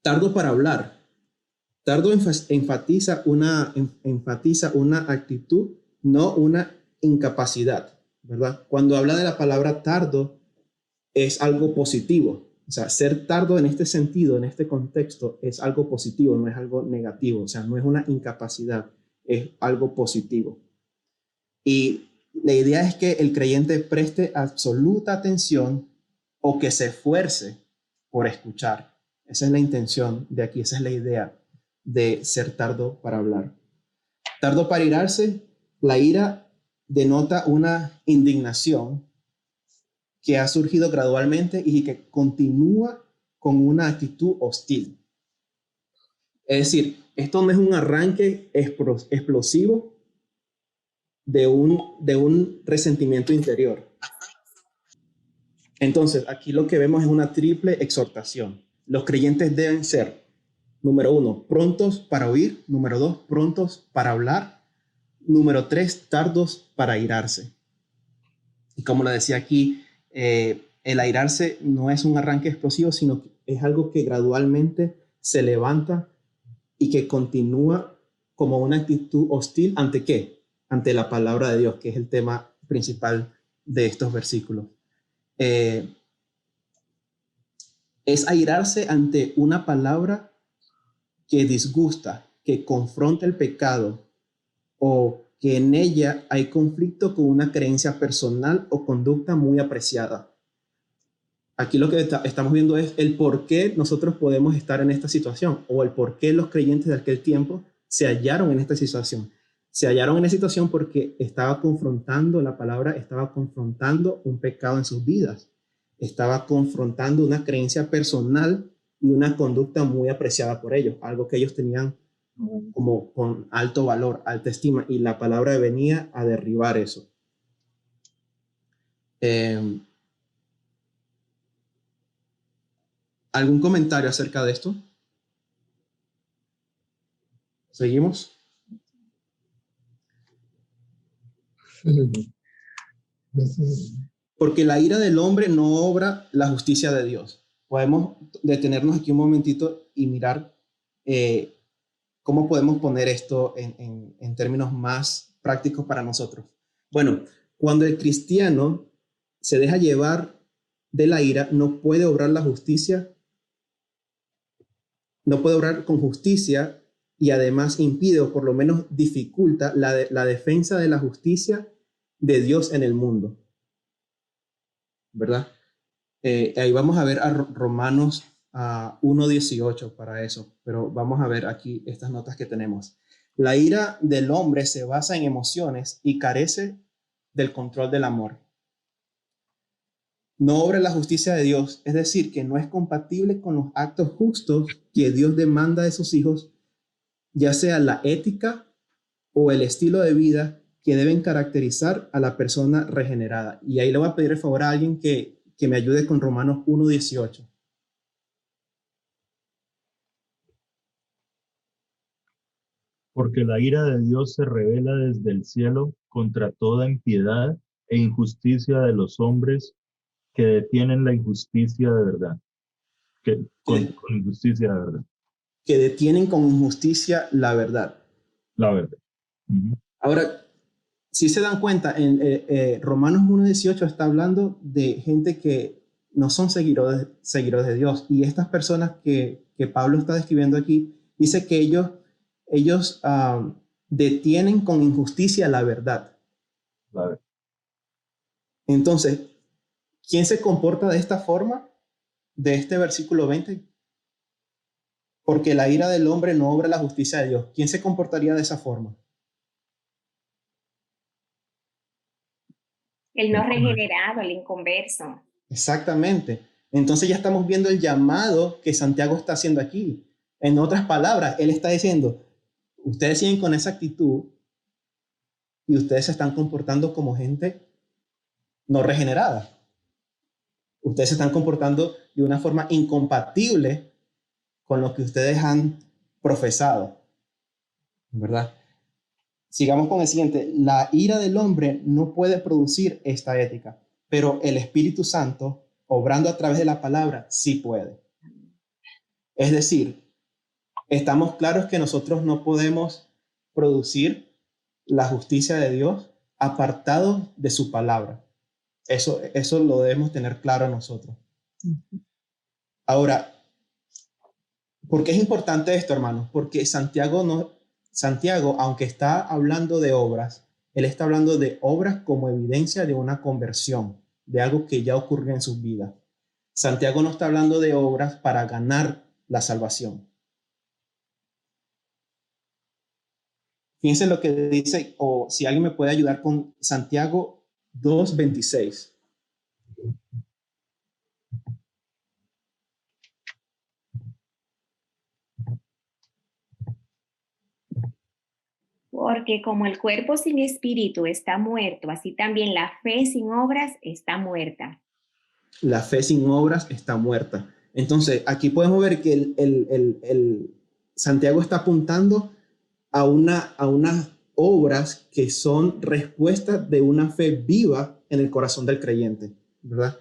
Tardo para hablar. Tardo enfatiza una actitud, no una incapacidad, ¿verdad? Cuando habla de la palabra tardo, es algo positivo. O sea, ser tardo en este sentido, en este contexto, es algo positivo, no es algo negativo. O sea, no es una incapacidad, es algo positivo. Y la idea es que el creyente preste absoluta atención o que se esfuerce por escuchar. Esa es la intención de aquí, esa es la idea de ser tardo para hablar. Tardo para irarse, la ira denota una indignación que ha surgido gradualmente y que continúa con una actitud hostil. Es decir, esto no es un arranque explosivo de un resentimiento interior. Entonces, aquí lo que vemos es una triple exhortación. Los creyentes deben ser, número 1, prontos para oír. Número 2, prontos para hablar. Número 3, tardos para airarse. Y como lo decía aquí, el airarse no es un arranque explosivo, sino que es algo que gradualmente se levanta y que continúa como una actitud hostil. ¿Ante qué? Ante la palabra de Dios, que es el tema principal de estos versículos. Es airarse ante una palabra que disgusta, que confronta el pecado o que en ella hay conflicto con una creencia personal o conducta muy apreciada. Aquí lo que estamos viendo es el por qué nosotros podemos estar en esta situación o el por qué los creyentes de aquel tiempo se hallaron en esta situación. Se hallaron en esta situación porque estaba confrontando, la palabra estaba confrontando un pecado en sus vidas. estaba confrontando una creencia personal y una conducta muy apreciada por ellos, algo que ellos tenían como con alto valor, alta estima, y la palabra venía a derribar eso. ¿Algún comentario acerca de esto? ¿Seguimos? Porque la ira del hombre no obra la justicia de Dios. Podemos detenernos aquí un momentito y mirar cómo podemos poner esto en términos más prácticos para nosotros. Bueno, cuando el cristiano se deja llevar de la ira, no puede obrar la justicia, no puede obrar con justicia, y además impide o por lo menos dificulta la defensa de la justicia de Dios en el mundo. ¿Verdad? Ahí vamos a ver a Romanos 1:18 para eso, pero vamos a ver aquí estas notas que tenemos. La ira del hombre se basa en emociones y carece del control del amor. No obra la justicia de Dios, es decir, que no es compatible con los actos justos que Dios demanda de sus hijos, ya sea la ética o el estilo de vida que deben caracterizar a la persona regenerada. Y ahí le voy a pedir el favor a alguien que me ayude con Romanos 1:18. Porque la ira de Dios se revela desde el cielo contra toda impiedad e injusticia de los hombres que detienen la injusticia de verdad. Con injusticia de verdad. Que detienen con injusticia la verdad. La verdad. Uh-huh. Ahora, si se dan cuenta, en Romanos 1:18 está hablando de gente que no son seguidores de Dios. Y estas personas que Pablo está describiendo aquí, dice que ellos detienen con injusticia la verdad. Vale. Entonces, ¿quién se comporta de esta forma? De este versículo 20. Porque la ira del hombre no obra la justicia de Dios. ¿Quién se comportaría de esa forma? El no regenerado, el inconverso. Exactamente. Entonces ya estamos viendo el llamado que Santiago está haciendo aquí. En otras palabras, él está diciendo, ustedes siguen con esa actitud y ustedes se están comportando como gente no regenerada. Ustedes se están comportando de una forma incompatible con lo que ustedes han profesado. ¿Verdad? Sigamos con el siguiente. La ira del hombre no puede producir esta ética, pero el Espíritu Santo, obrando a través de la palabra, sí puede. Es decir, estamos claros que nosotros no podemos producir la justicia de Dios apartados de su palabra. Eso lo debemos tener claro nosotros. Ahora, ¿por qué es importante esto, hermanos? Porque Santiago, aunque está hablando de obras, él está hablando de obras como evidencia de una conversión, de algo que ya ocurrió en sus vidas. Santiago no está hablando de obras para ganar la salvación. Fíjense lo que dice, o si alguien me puede ayudar con Santiago 2:26. Porque como el cuerpo sin espíritu está muerto, así también la fe sin obras está muerta. La fe sin obras está muerta. Entonces, aquí podemos ver que el Santiago está apuntando a unas obras que son respuestas de una fe viva en el corazón del creyente, ¿verdad?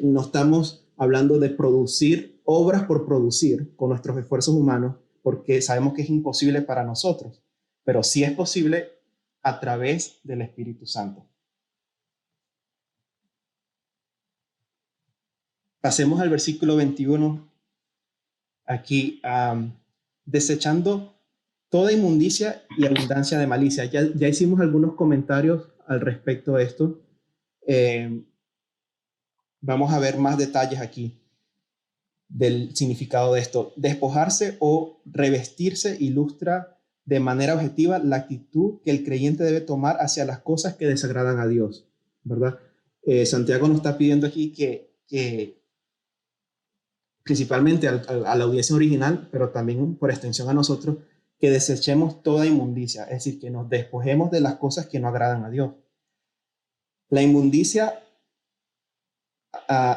No estamos hablando de producir obras por producir con nuestros esfuerzos humanos, porque sabemos que es imposible para nosotros, pero sí es posible a través del Espíritu Santo. Pasemos al versículo 21. Aquí, desechando toda inmundicia y abundancia de malicia. Ya hicimos algunos comentarios al respecto de esto. Vamos a ver más detalles aquí del significado de esto. Despojarse o revestirse ilustra de manera objetiva la actitud que el creyente debe tomar hacia las cosas que desagradan a Dios, ¿verdad? Santiago nos está pidiendo aquí que que, principalmente a la audiencia original, pero también por extensión a nosotros, que desechemos toda inmundicia, es decir, que nos despojemos de las cosas que no agradan a Dios. La inmundicia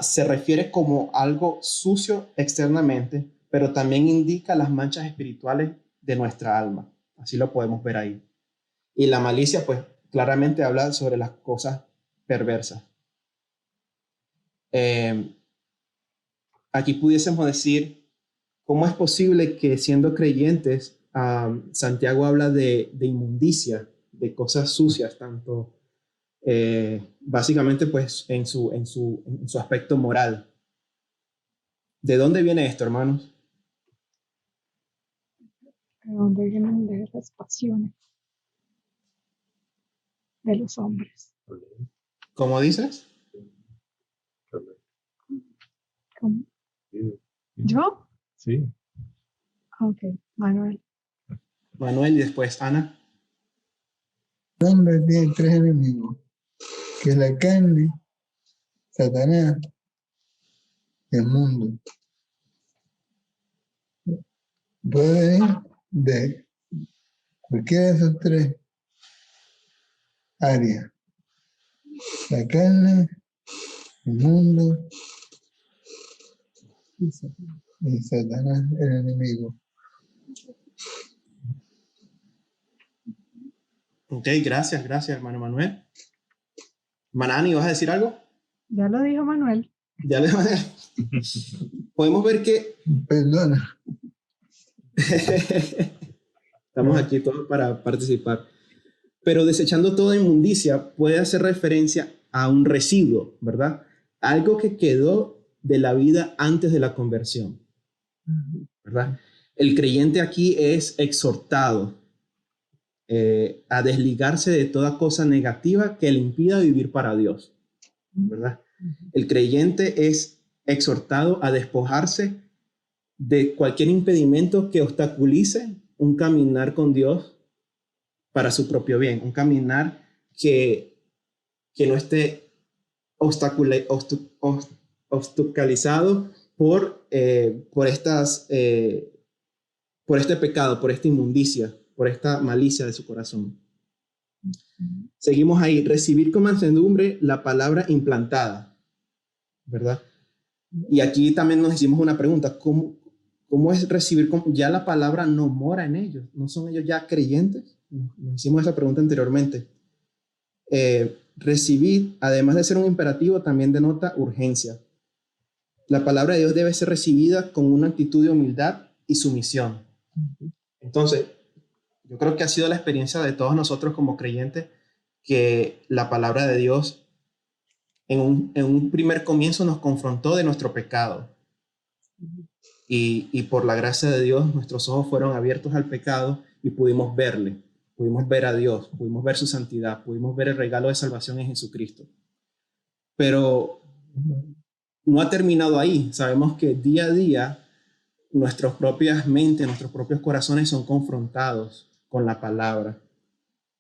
se refiere como algo sucio externamente, pero también indica las manchas espirituales de nuestra alma. Así lo podemos ver ahí. Y la malicia, pues, claramente habla sobre las cosas perversas. Aquí pudiésemos decir, ¿cómo es posible que siendo creyentes, Santiago habla de inmundicia, de cosas sucias, tanto básicamente pues en su aspecto moral? ¿De dónde viene esto, hermanos? ¿De dónde vienen de las pasiones de los hombres? ¿Cómo dices? ¿Cómo? ¿Yo? Sí. Ok, Manuel. Manuel y después Ana. El hombre tiene tres enemigos, que es la carne, Satanás y el mundo. Puede venir de cualquiera de esos tres áreas. La carne, el mundo y Satanás, el enemigo. Ok, gracias, hermano Manuel. Manani, ¿vas a decir algo? Ya lo dijo Manuel. Ya le podemos ver que Perdona. estamos aquí todos para participar. Pero desechando toda inmundicia puede hacer referencia a un residuo, ¿verdad? Algo que quedó de la vida antes de la conversión, ¿verdad? El creyente aquí es exhortado a desligarse de toda cosa negativa que le impida vivir para Dios, ¿verdad? El creyente es exhortado a despojarse de cualquier impedimento que obstaculice un caminar con Dios para su propio bien, un caminar que no esté obstaculizado por este pecado, por esta inmundicia, por esta malicia de su corazón. Seguimos ahí, recibir con mansedumbre la palabra implantada, ¿verdad? Y aquí también nos hicimos una pregunta, ¿cómo es recibir? Ya la palabra no mora en ellos, ¿no son ellos ya creyentes? Nos hicimos esa pregunta anteriormente. Recibir, además de ser un imperativo, también denota urgencia. La palabra de Dios debe ser recibida con una actitud de humildad y sumisión. Entonces, yo creo que ha sido la experiencia de todos nosotros como creyentes que la palabra de Dios en un primer comienzo nos confrontó de nuestro pecado. Y por la gracia de Dios, nuestros ojos fueron abiertos al pecado y pudimos verle, pudimos ver a Dios, pudimos ver su santidad, pudimos ver el regalo de salvación en Jesucristo. Pero no ha terminado ahí. Sabemos que día a día nuestras propias mentes, nuestros propios corazones son confrontados con la palabra.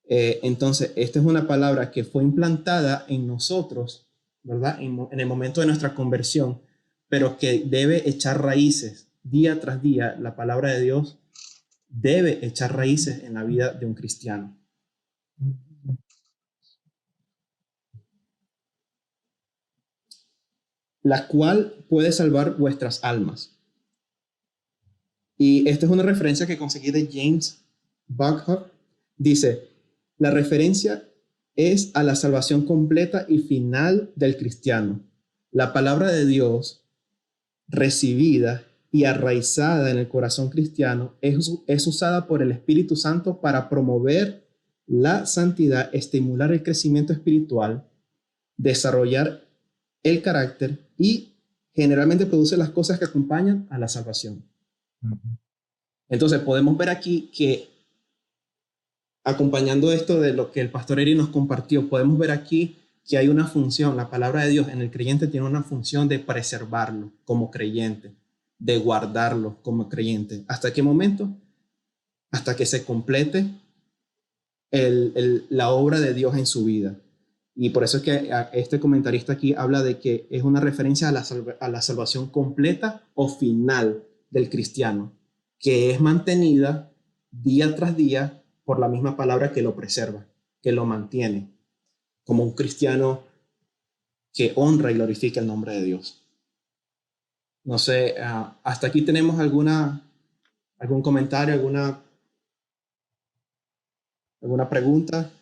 Entonces, esta es una palabra que fue implantada en nosotros, ¿verdad? En el momento de nuestra conversión, pero que debe echar raíces día tras día. La palabra de Dios debe echar raíces en la vida de un cristiano. La cual puede salvar vuestras almas. Y esta es una referencia que conseguí de James Buckhart. Dice, la referencia es a la salvación completa y final del cristiano. La palabra de Dios recibida y arraizada en el corazón cristiano es usada por el Espíritu Santo para promover la santidad, estimular el crecimiento espiritual, desarrollar el carácter y generalmente produce las cosas que acompañan a la salvación. Entonces podemos ver aquí que, acompañando esto de lo que el pastor Eri nos compartió, podemos ver aquí que hay una función. La palabra de Dios en el creyente tiene una función de preservarlo como creyente, de guardarlo como creyente. ¿Hasta qué momento? Hasta que se complete la obra de Dios en su vida. Y por eso es que este comentarista aquí habla de que es una referencia a la salvación completa o final del cristiano, que es mantenida día tras día por la misma palabra que lo preserva, que lo mantiene, como un cristiano que honra y glorifica el nombre de Dios. No sé, hasta aquí tenemos algún comentario, alguna pregunta.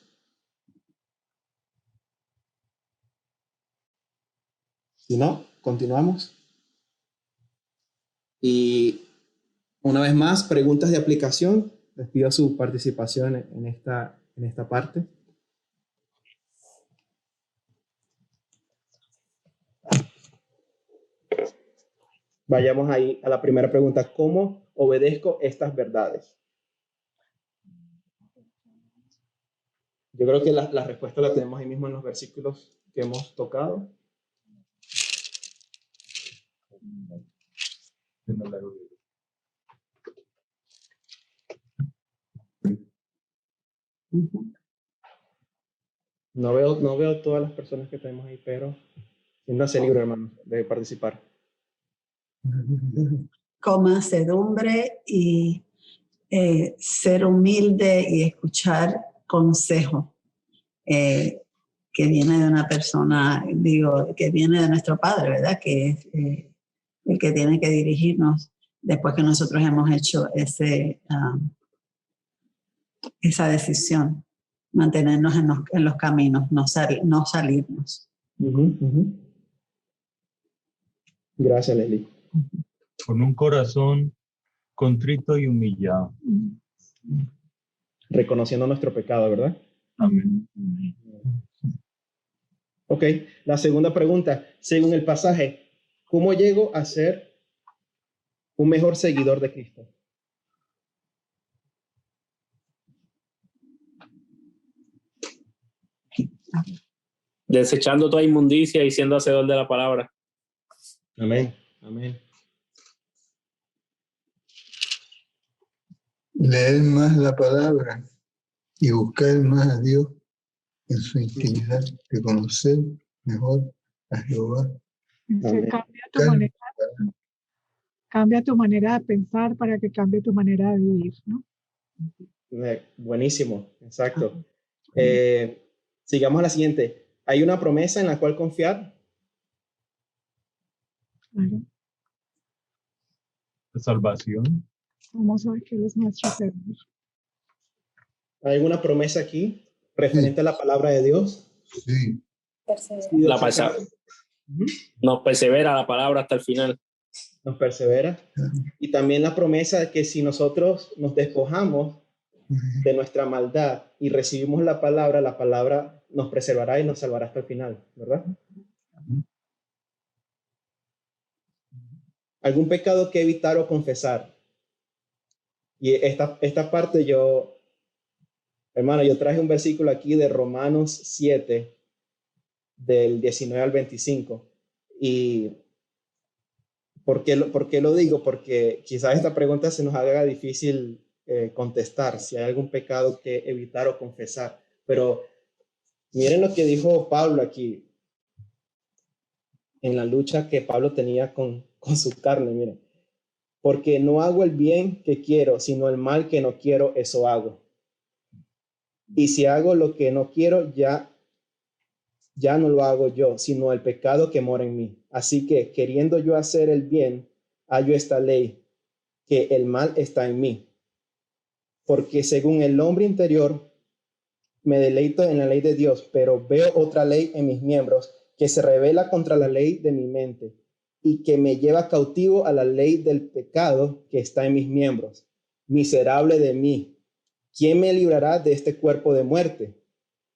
Si no, continuamos. Y una vez más, preguntas de aplicación. Les pido su participación en esta parte. Vayamos ahí a la primera pregunta. ¿Cómo obedezco estas verdades? Yo creo que la respuesta la tenemos ahí mismo en los versículos que hemos tocado. No veo todas las personas que tenemos ahí, pero siéntanse libres, hermano, de participar. Con mansedumbre y ser humilde y escuchar consejo que viene de una persona, que viene de nuestro Padre, ¿verdad? Que es el que tiene que dirigirnos después que nosotros hemos hecho esa decisión, mantenernos en los caminos, no salirnos. Gracias, Leslie. Con un corazón contrito y humillado. Reconociendo nuestro pecado, ¿verdad? Amén. Ok, la segunda pregunta. Según el pasaje, ¿cómo llego a ser un mejor seguidor de Cristo? Desechando toda inmundicia y siendo hacedor de la palabra. Amén, amén. Leer más la palabra y buscar más a Dios en su intimidad, de conocer mejor a Jehová. Cambia tu manera de pensar para que cambie tu manera de vivir, ¿no? Buenísimo, exacto. Sigamos a la siguiente. ¿Hay una promesa en la cual confiar? Claro. La salvación. Vamos a ver que Él es nuestro Señor. ¿Hay alguna promesa aquí referente a la palabra de Dios? Sí. La palabra. Nos persevera la palabra hasta el final. Nos persevera. Y también la promesa de que si nosotros nos despojamos de nuestra maldad y recibimos la palabra nos preservará y nos salvará hasta el final, ¿verdad? ¿Algún pecado que evitar o confesar? Y esta parte hermano, yo traje un versículo aquí de Romanos 7, del 19 al 25. ¿Y por qué lo digo? Porque quizás esta pregunta se nos haga difícil contestar, si hay algún pecado que evitar o confesar. Pero miren lo que dijo Pablo aquí, en la lucha que Pablo tenía con su carne, miren. Porque no hago el bien que quiero, sino el mal que no quiero, eso hago. Y si hago lo que no quiero, ya no lo hago yo, sino el pecado que mora en mí. Así que, queriendo yo hacer el bien, hallo esta ley, que el mal está en mí. Porque según el hombre interior, me deleito en la ley de Dios, pero veo otra ley en mis miembros, que se rebela contra la ley de mi mente, y que me lleva cautivo a la ley del pecado que está en mis miembros. Miserable de mí, ¿quién me librará de este cuerpo de muerte?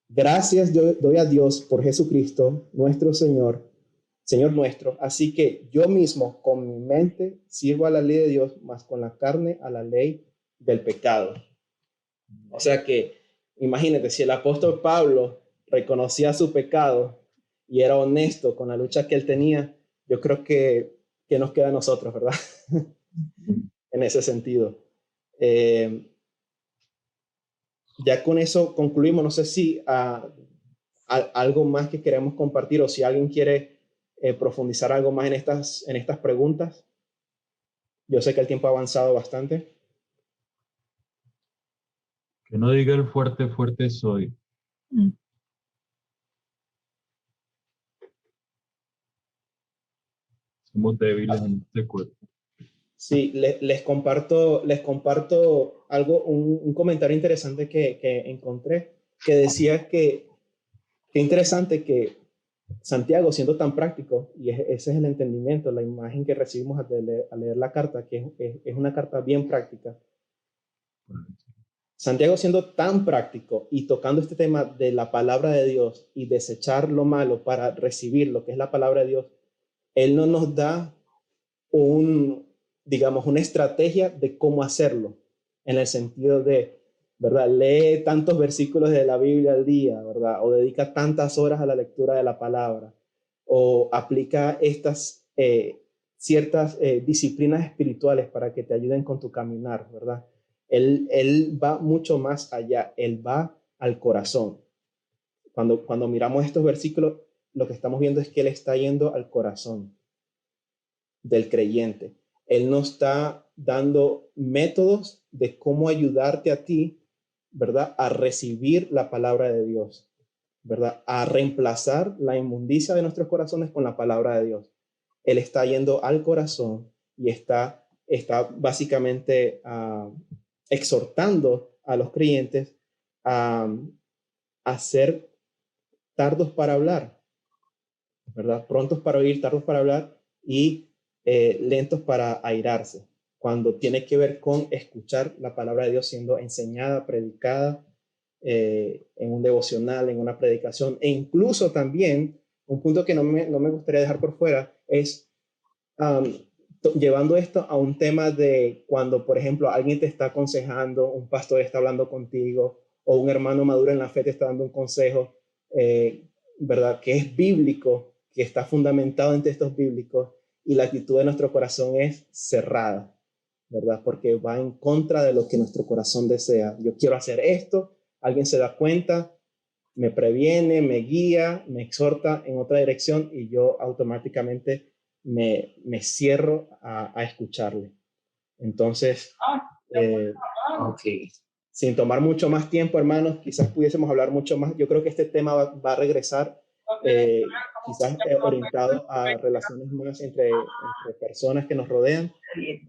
Gracias yo doy a Dios por Jesucristo, nuestro Señor nuestro. Así que yo mismo con mi mente sirvo a la ley de Dios, mas con la carne a la ley del pecado. O sea que, imagínate, si el apóstol Pablo reconocía su pecado y era honesto con la lucha que él tenía, yo creo que nos queda a nosotros, ¿verdad? En ese sentido. Ya con eso concluimos. No sé si algo más que queremos compartir, o si alguien quiere profundizar algo más en estas preguntas. Yo sé que el tiempo ha avanzado bastante. Que no diga el fuerte, fuerte soy. Somos débiles en este cuerpo. Sí, les comparto algo, un comentario interesante que encontré, que decía que interesante que Santiago, siendo tan práctico, y ese es el entendimiento, la imagen que recibimos al leer la carta, que es una carta bien práctica. Santiago, siendo tan práctico y tocando este tema de la palabra de Dios y desechar lo malo para recibir lo que es la palabra de Dios, él no nos da una estrategia de cómo hacerlo, en el sentido de, ¿verdad? Lee tantos versículos de la Biblia al día, ¿verdad? O dedica tantas horas a la lectura de la palabra, o aplica estas ciertas disciplinas espirituales para que te ayuden con tu caminar, ¿verdad? Él va mucho más allá, él va al corazón. Cuando miramos estos versículos, lo que estamos viendo es que él está yendo al corazón del creyente. Él nos está dando métodos de cómo ayudarte a ti, ¿verdad?, a recibir la palabra de Dios, ¿verdad?, a reemplazar la inmundicia de nuestros corazones con la palabra de Dios. Él está yendo al corazón y está básicamente exhortando a los creyentes a ser tardos para hablar, ¿verdad? Prontos para oír, tardos para hablar y lentos para airarse, cuando tiene que ver con escuchar la palabra de Dios siendo enseñada, predicada, en un devocional, en una predicación, e incluso también, un punto que no me gustaría dejar por fuera, es llevando esto a un tema de cuando, por ejemplo, alguien te está aconsejando, un pastor está hablando contigo, o un hermano maduro en la fe te está dando un consejo, ¿verdad?, que es bíblico, que está fundamentado en textos bíblicos, y la actitud de nuestro corazón es cerrada, ¿verdad? Porque va en contra de lo que nuestro corazón desea. Yo quiero hacer esto, alguien se da cuenta, me previene, me guía, me exhorta en otra dirección y yo automáticamente me cierro a escucharle. Entonces, sin tomar mucho más tiempo, hermanos, quizás pudiésemos hablar mucho más. Yo creo que este tema va a regresar, quizás orientado a relaciones más entre personas que nos rodean.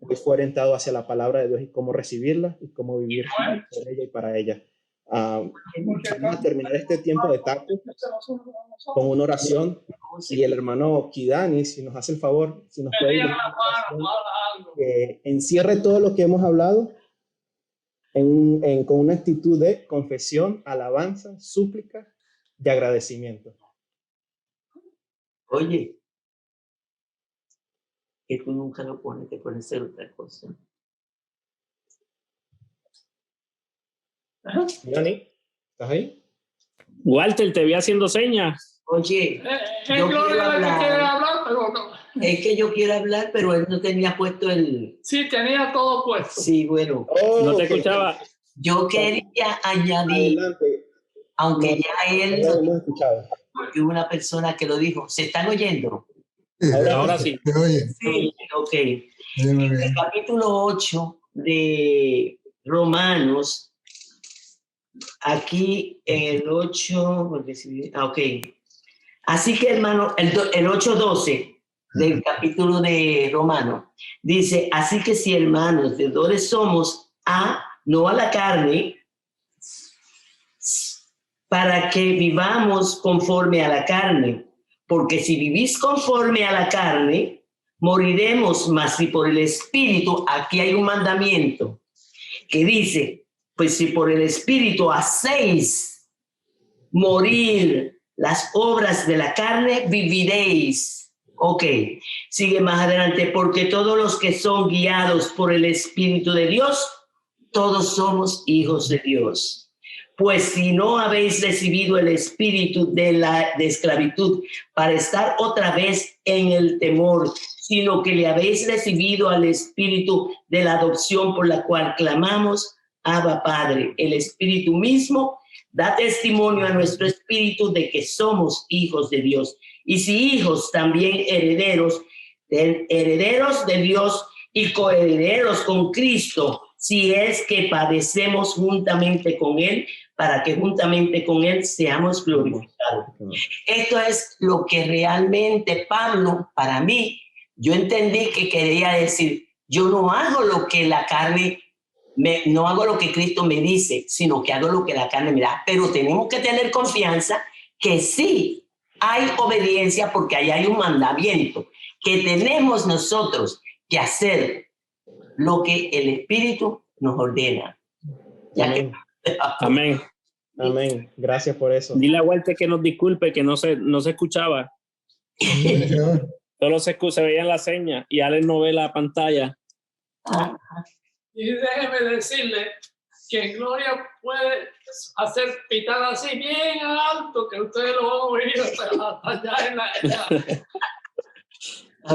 Hoy fue orientado hacia la palabra de Dios y cómo recibirla y cómo vivir por ella y para ella. Vamos a terminar este tiempo de tacto con una oración, y el hermano Kidani, si nos hace el favor, si nos puede que encierre todo lo que hemos hablado con una actitud de confesión, alabanza, súplica y agradecimiento. Oye, que tú nunca lo pones, te pones a hacer otra cosa. Dani, ¿estás ahí? Walter, te vi haciendo señas. Oye, yo quiero hablar, pero no. Es que yo quiero hablar, pero él no tenía puesto el... Sí, tenía todo puesto. Sí, bueno. No te escuchaba. Yo quería añadir, adelante, aunque ya él... No hemos escuchado. Porque hubo una persona que lo dijo. ¿Se están oyendo? Ahora sí. Sí, ok. En el capítulo 8 de Romanos, aquí el 8, ok. Así que, hermano, el 8:12 del capítulo de Romanos dice: así que si, hermanos, deudores somos no a la carne, para que vivamos conforme a la carne, porque si vivís conforme a la carne, moriremos. Mas si por el Espíritu, aquí hay un mandamiento que dice, pues si por el Espíritu hacéis morir las obras de la carne, viviréis. Ok, sigue más adelante, porque todos los que son guiados por el Espíritu de Dios, todos somos hijos de Dios. Pues si no habéis recibido el espíritu de esclavitud para estar otra vez en el temor, sino que le habéis recibido al espíritu de la adopción, por la cual clamamos, Abba Padre. El espíritu mismo da testimonio a nuestro espíritu de que somos hijos de Dios. Y si hijos, también herederos de Dios y coherederos con Cristo, si es que padecemos juntamente con Él, para que juntamente con Él seamos glorificados. Esto es lo que realmente Pablo, para mí, yo entendí que quería decir, yo no hago lo que la carne, no hago lo que Cristo me dice, sino que hago lo que la carne me da. Pero tenemos que tener confianza que sí hay obediencia, porque ahí hay un mandamiento, que tenemos nosotros que hacer lo que el Espíritu nos ordena. Amén. Amén. Amén. Gracias por eso. Dile a Walter que nos disculpe, que no se escuchaba. Solo se veían las señas y Alex no ve la pantalla. Y déjeme decirle que Gloria puede hacer pitar así bien alto, que ustedes lo van a oír hasta allá en la...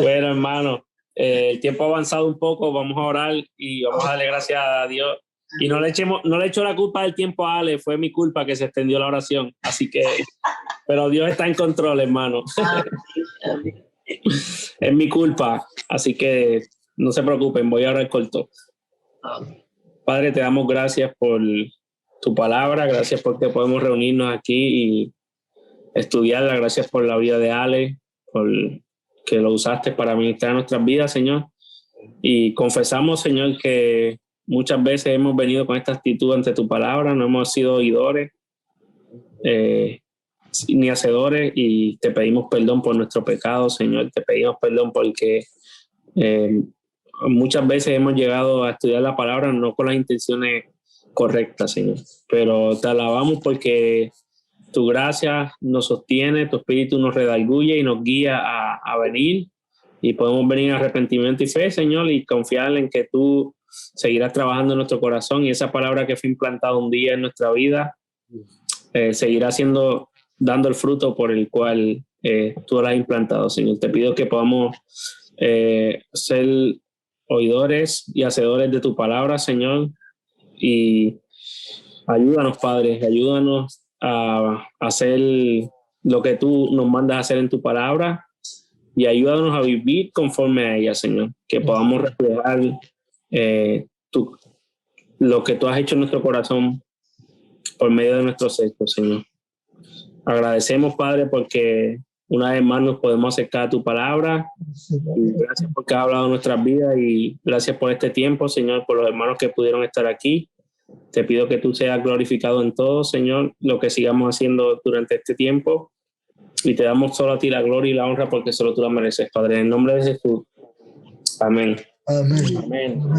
Bueno, hermano, el tiempo ha avanzado un poco, vamos a orar y vamos a darle gracias a Dios. Y no le echo la culpa del tiempo a Ale, fue mi culpa que se extendió la oración. Así que, pero Dios está en control, hermano. Es mi culpa, así que no se preocupen, voy a orar corto. Padre, te damos gracias por tu palabra, gracias porque podemos reunirnos aquí y estudiarla, gracias por la vida de Ale, por que lo usaste para ministrar nuestras vidas, Señor. Y confesamos, Señor, que muchas veces hemos venido con esta actitud ante tu palabra, no hemos sido oidores ni hacedores, y te pedimos perdón por nuestro pecado, Señor. Te pedimos perdón porque muchas veces hemos llegado a estudiar la palabra no con las intenciones correctas, Señor. Pero te alabamos porque tu gracia nos sostiene, tu espíritu nos redarguye y nos guía a venir, y podemos venir a arrepentimiento y fe, Señor, y confiar en que tú seguirás trabajando en nuestro corazón, y esa palabra que fue implantada un día en nuestra vida seguirá dando el fruto por el cual tú la has implantado, Señor. Te pido que podamos ser oidores y hacedores de tu palabra, Señor, y ayúdanos, Padre, ayúdanos a hacer lo que tú nos mandas a hacer en tu palabra, y ayúdanos a vivir conforme a ella, Señor, que podamos reflejar lo que tú has hecho en nuestro corazón por medio de nuestros hechos, Señor. Agradecemos, Padre, porque una vez más nos podemos acercar a tu palabra, y gracias porque has hablado de nuestras vidas, y gracias por este tiempo, Señor, por los hermanos que pudieron estar aquí. Te pido que tú seas glorificado en todo, Señor, lo que sigamos haciendo durante este tiempo, y te damos solo a ti la gloria y la honra porque solo tú la mereces, Padre, en el nombre de Jesús. Amén. Amén. Amén.